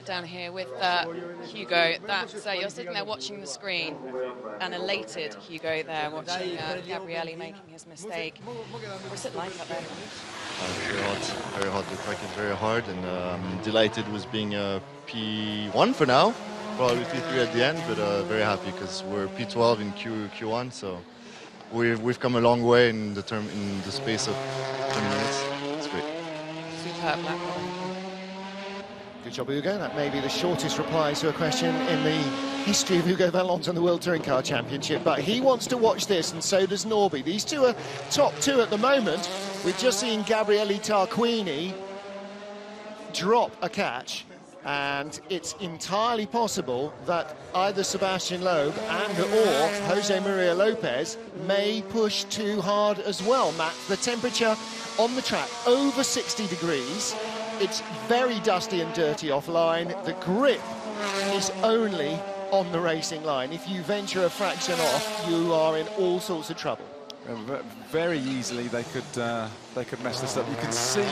Down here with Hugo, you're sitting there watching the screen, an elated Hugo there watching Gabriele making his mistake. What's it like up there? Very hot, very hot. The track is very hard, and I'm delighted with being P1 for now. probably P3 at the end, but very happy because we're P12 in Q1, so we've come a long way in the space of 20 minutes. It's great. Superb lap. Good job, Hugo. That may be the shortest reply to a question in the history of Hugo Vallont on the World Touring Car Championship, but he wants to watch this, and so does Norby. These two are top two at the moment. We've just seen Gabriele Tarquini drop a catch, and it's entirely possible that either Sebastian Loeb and or Jose Maria Lopez may push too hard as well. Matt, the temperature on the track over 60 degrees. It's very dusty and dirty offline. The grip is only on the racing line. If you venture a fraction off, you are in all sorts of trouble. Very easily they could mess this up. You can see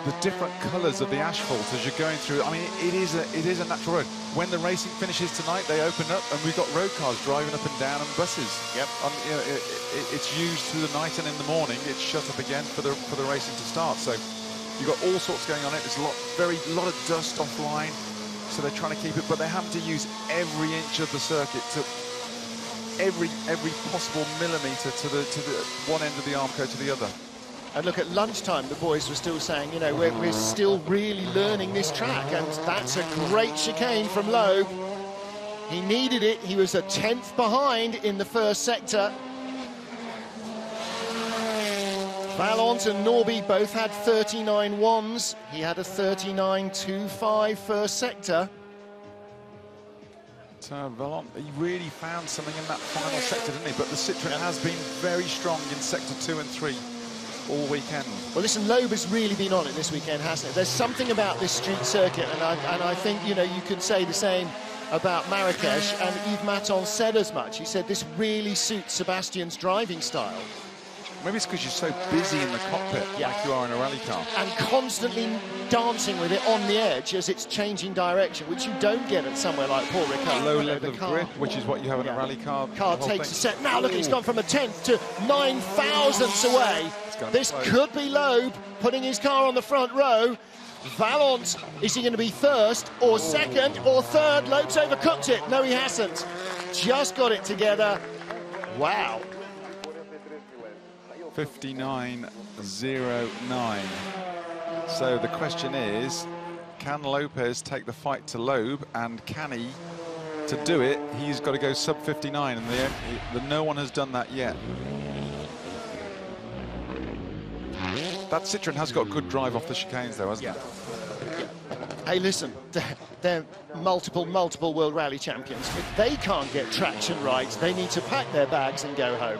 the different colours of the asphalt as you're going through. I mean, it is a natural road. When the racing finishes tonight, they open up, and we've got road cars driving up and down, and buses. Yep. You know, it's used through the night, and in the morning it's shut up again for the racing to start. So you've got all sorts going on. There's a lot of dust offline, so they're trying to keep it, but they have to use every inch of the circuit to every possible millimetre to the one end of the arm code to the other. And look, at lunchtime, the boys were still saying, you know, we're still really learning this track, and that's a great chicane from Loeb. He needed it. He was a 10th behind in the first sector. Vallont and Norby both had 39.1s. He had a 39.25 first sector. Vallont, he really found something in that final sector, didn't he? But the Citroën has been very strong in sector 2 and 3 all weekend. Well, listen, Loeb has really been on it this weekend, hasn't it? There's something about this street circuit, and I think, you know, you could say the same about Marrakesh, and Yves Maton said as much. He said this really suits Sebastian's driving style. Maybe it's because you're so busy in the cockpit, like you are in a rally car. And constantly dancing with it on the edge as it's changing direction, which you don't get at somewhere like Paul Ricard. Low level of grip, which is what you have in a rally car. Car takes a set. Now look, he's gone from a 10th to 9 thousandths away. This could be Loeb putting his car on the front row. Vallont, is he going to be first or second or third? Loeb's overcooked it. No, he hasn't. Just got it together. Wow. 59.09. So the question is, can Lopez take the fight to Loeb, and can he? To do it, he's got to go sub 59, and no one has done that yet. That Citroën has got good drive off the chicanes, though, hasn't it? Hey, listen, they're multiple World Rally champions. If they can't get traction right, they need to pack their bags and go home.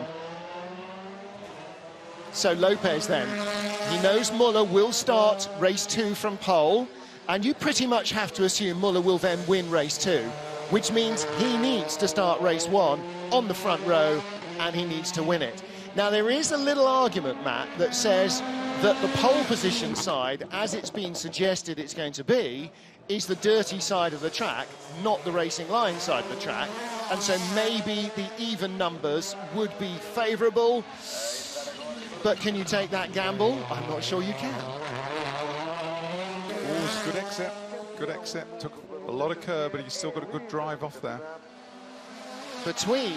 So Lopez then, he knows Muller will start race 2 from pole, and you pretty much have to assume Muller will then win race 2, which means he needs to start race 1 on the front row, and he needs to win it. Now, there is a little argument, Matt, that says that the pole position side, as it's been suggested it's going to be, is the dirty side of the track, not the racing line side of the track, and so maybe the even numbers would be favourable. But can you take that gamble? I'm not sure you can. Oh, good exit. Good exit. Took a lot of curb, but he's still got a good drive off there. Between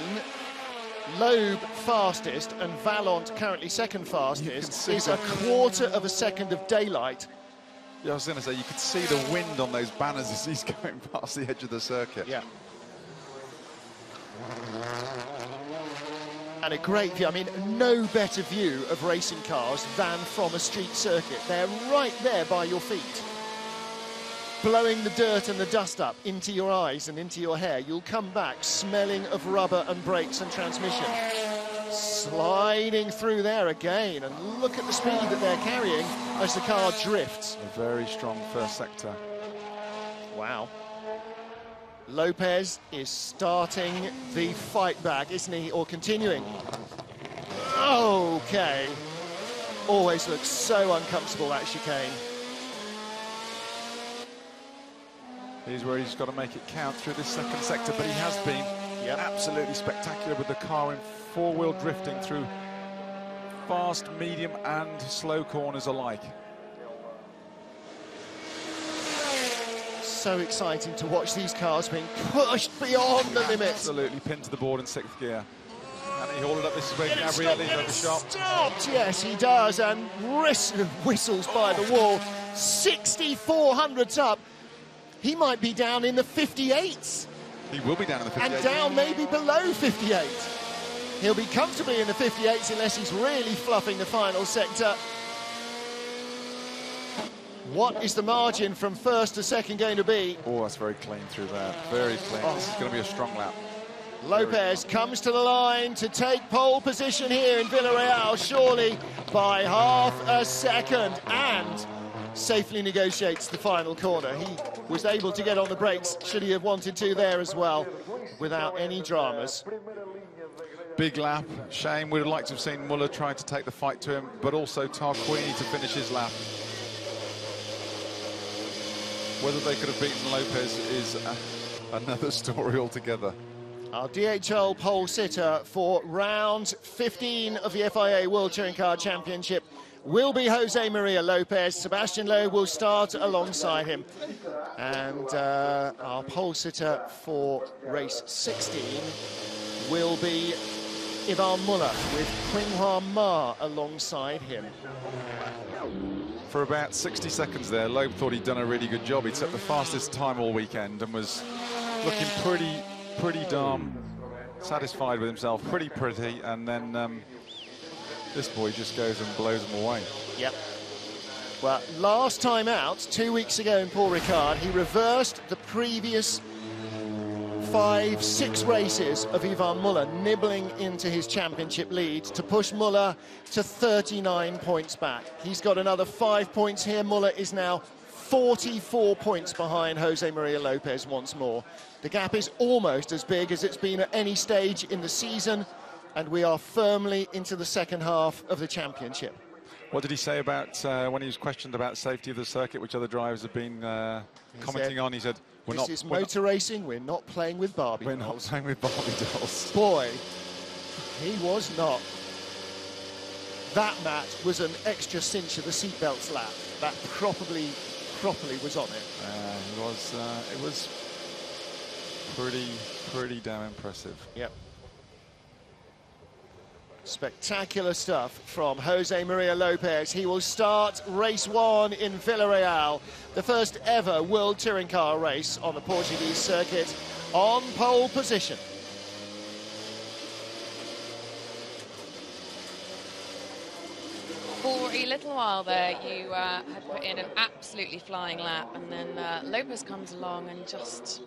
Loeb fastest and Vallont currently second fastest is a quarter of a second of daylight. Yeah, I was going to say, you could see the wind on those banners as he's going past the edge of the circuit. Yeah. And a great view. I mean, no better view of racing cars than from a street circuit. They're right there by your feet, blowing the dirt and the dust up into your eyes and into your hair. You'll come back smelling of rubber and brakes and transmission. Sliding through there again, and look at the speed that they're carrying as the car drifts. A very strong first sector. Wow. Lopez is starting the fight back, isn't he? Or continuing. Okay. Always looks so uncomfortable, that chicane. Here's where he's got to make it count through this second sector, but he has been absolutely spectacular with the car in four-wheel drifting through fast, medium and slow corners alike. so exciting to watch these cars being pushed beyond the limits. Absolutely pinned to the board in 6th gear. And he hauled it up. This is where Gabrielli does the shot. Stopped, yes, he does, and whistles by the wall. 6,400s up. He might be down in the 58s. He will be down in the 58s. And down maybe below 58. He'll be comfortably in the 58s unless he's really fluffing the final sector. What is the margin from first to second going to be? Oh, that's very clean through there. Very clean. This is going to be a strong lap. Lopez comes to the line to take pole position here in Villarreal, surely by half a second, and safely negotiates the final corner. He was able to get on the brakes, should he have wanted to there as well, without any dramas. Big lap. Shame, we'd have liked to have seen Muller try to take the fight to him, but also Tarquini to finish his lap. Whether they could have beaten Lopez is another story altogether. Our DHL pole sitter for round 15 of the FIA World Touring Car Championship will be Jose Maria Lopez. Sebastian Loeb will start alongside him. And our pole sitter for race 16 will be Ivan Muller with Qinghua Ma alongside him. For about 60 seconds there, Loeb thought he'd done a really good job. He'd set the fastest time all weekend and was looking pretty darn satisfied with himself, pretty, and then this boy just goes and blows him away. Yep. Well, last time out, 2 weeks ago in Paul Ricard, he reversed the previous 5-6 races of Ivan Muller, nibbling into his championship lead to push Muller to 39 points back. He's got another 5 points here. Muller is now 44 points behind Jose Maria Lopez once more. The gap is almost as big as it's been at any stage in the season, and we are firmly into the second half of the championship. What did he say about when he was questioned about safety of the circuit, which other drivers have been commenting on? He said, this is motor racing, we're not playing with Barbie dolls. We're not playing with Barbie dolls. Boy, he was not. That, Matt, was an extra cinch of the seatbelts lap. That properly was on it. It was pretty damn impressive. Yep. Spectacular stuff from Jose Maria Lopez. He will start race 1 in Villarreal, the first ever World Touring Car race on the Portuguese circuit, on pole position. For a little while there, you had put in an absolutely flying lap, and then Lopez comes along and just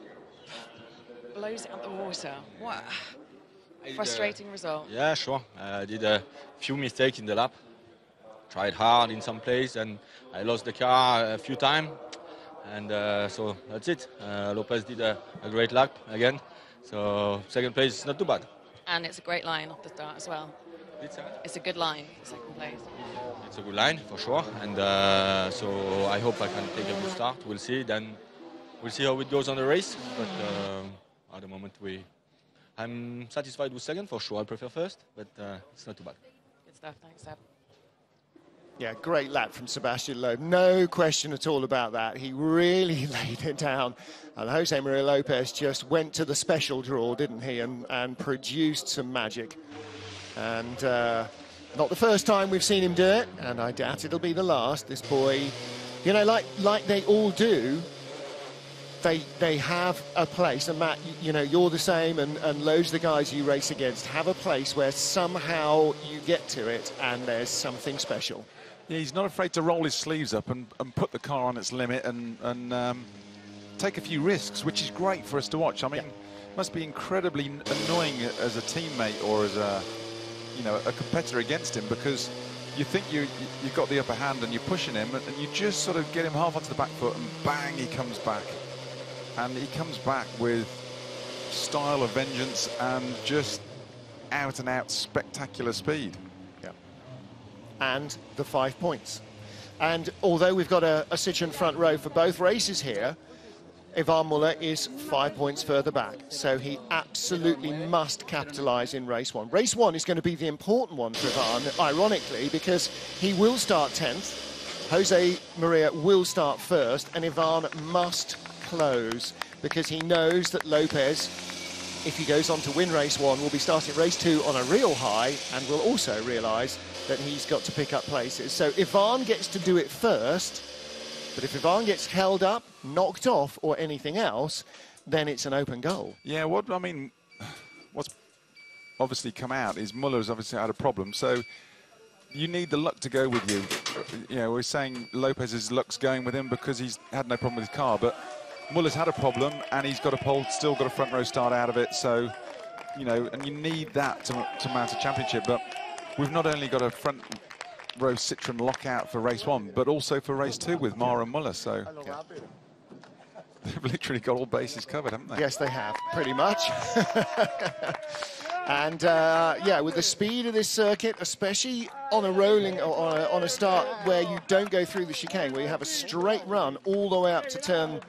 blows it out the water. What a frustrating result. Yeah, sure. I did a few mistakes in the lap. Tried hard in some place, and I lost the car a few times. And so that's it. Lopez did a great lap again. So second place is not too bad. And it's a great line off the start as well. It's a good line for second place. It's a good line for sure, and so I hope I can take a good start. We'll see. Then we'll see how it goes on the race. But at the moment, I'm satisfied with second for sure. I prefer first, but it's not too bad. Good stuff. Thanks, Seb. Yeah, great lap from Sebastian Loeb. No question at all about that. He really laid it down. And Jose Maria Lopez just went to the special draw, didn't he, and produced some magic. And not the first time we've seen him do it, and I doubt it'll be the last. This boy, you know, like they all do, they have a place. And Matt, you know, you're the same, and loads of the guys you race against have a place where somehow you get to it, and there's something special. Yeah, he's not afraid to roll his sleeves up and put the car on its limit and take a few risks, which is great for us to watch. I mean, it must be incredibly annoying as a teammate or as a competitor against him, because you think you've got the upper hand and you're pushing him, and you just sort of get him half onto the back foot, and bang, he comes back. And he comes back with style of vengeance and just out-and-out spectacular speed. Yeah. And the 5 points. And although we've got a Citroën front row for both races here, Ivan Muller is 5 points further back. So he absolutely must capitalise in race 1. Race 1 is going to be the important one for Ivan, ironically, because he will start 10th. Jose Maria will start first, and Ivan must close, because he knows that Lopez, if he goes on to win race 1, will be starting race 2 on a real high, and will also realise that he's got to pick up places. So Ivan gets to do it first, but if Ivan gets held up, knocked off, or anything else, then it's an open goal. Yeah, what's obviously come out is Muller's obviously had a problem, so you need the luck to go with you. You know, we're saying Lopez's luck's going with him because he's had no problem with his car, but Muller's had a problem and he's got a pole, still got a front row start out of it, so, you know, and you need that to mount a championship. But we've not only got a front row Citroen lockout for race 1, but also for race 2 with Mara and Muller, so yeah. They've literally got all bases covered, haven't they? Yes, they have, pretty much. And yeah, with the speed of this circuit, especially on a rolling or on a start where you don't go through the chicane, where you have a straight run all the way up to turn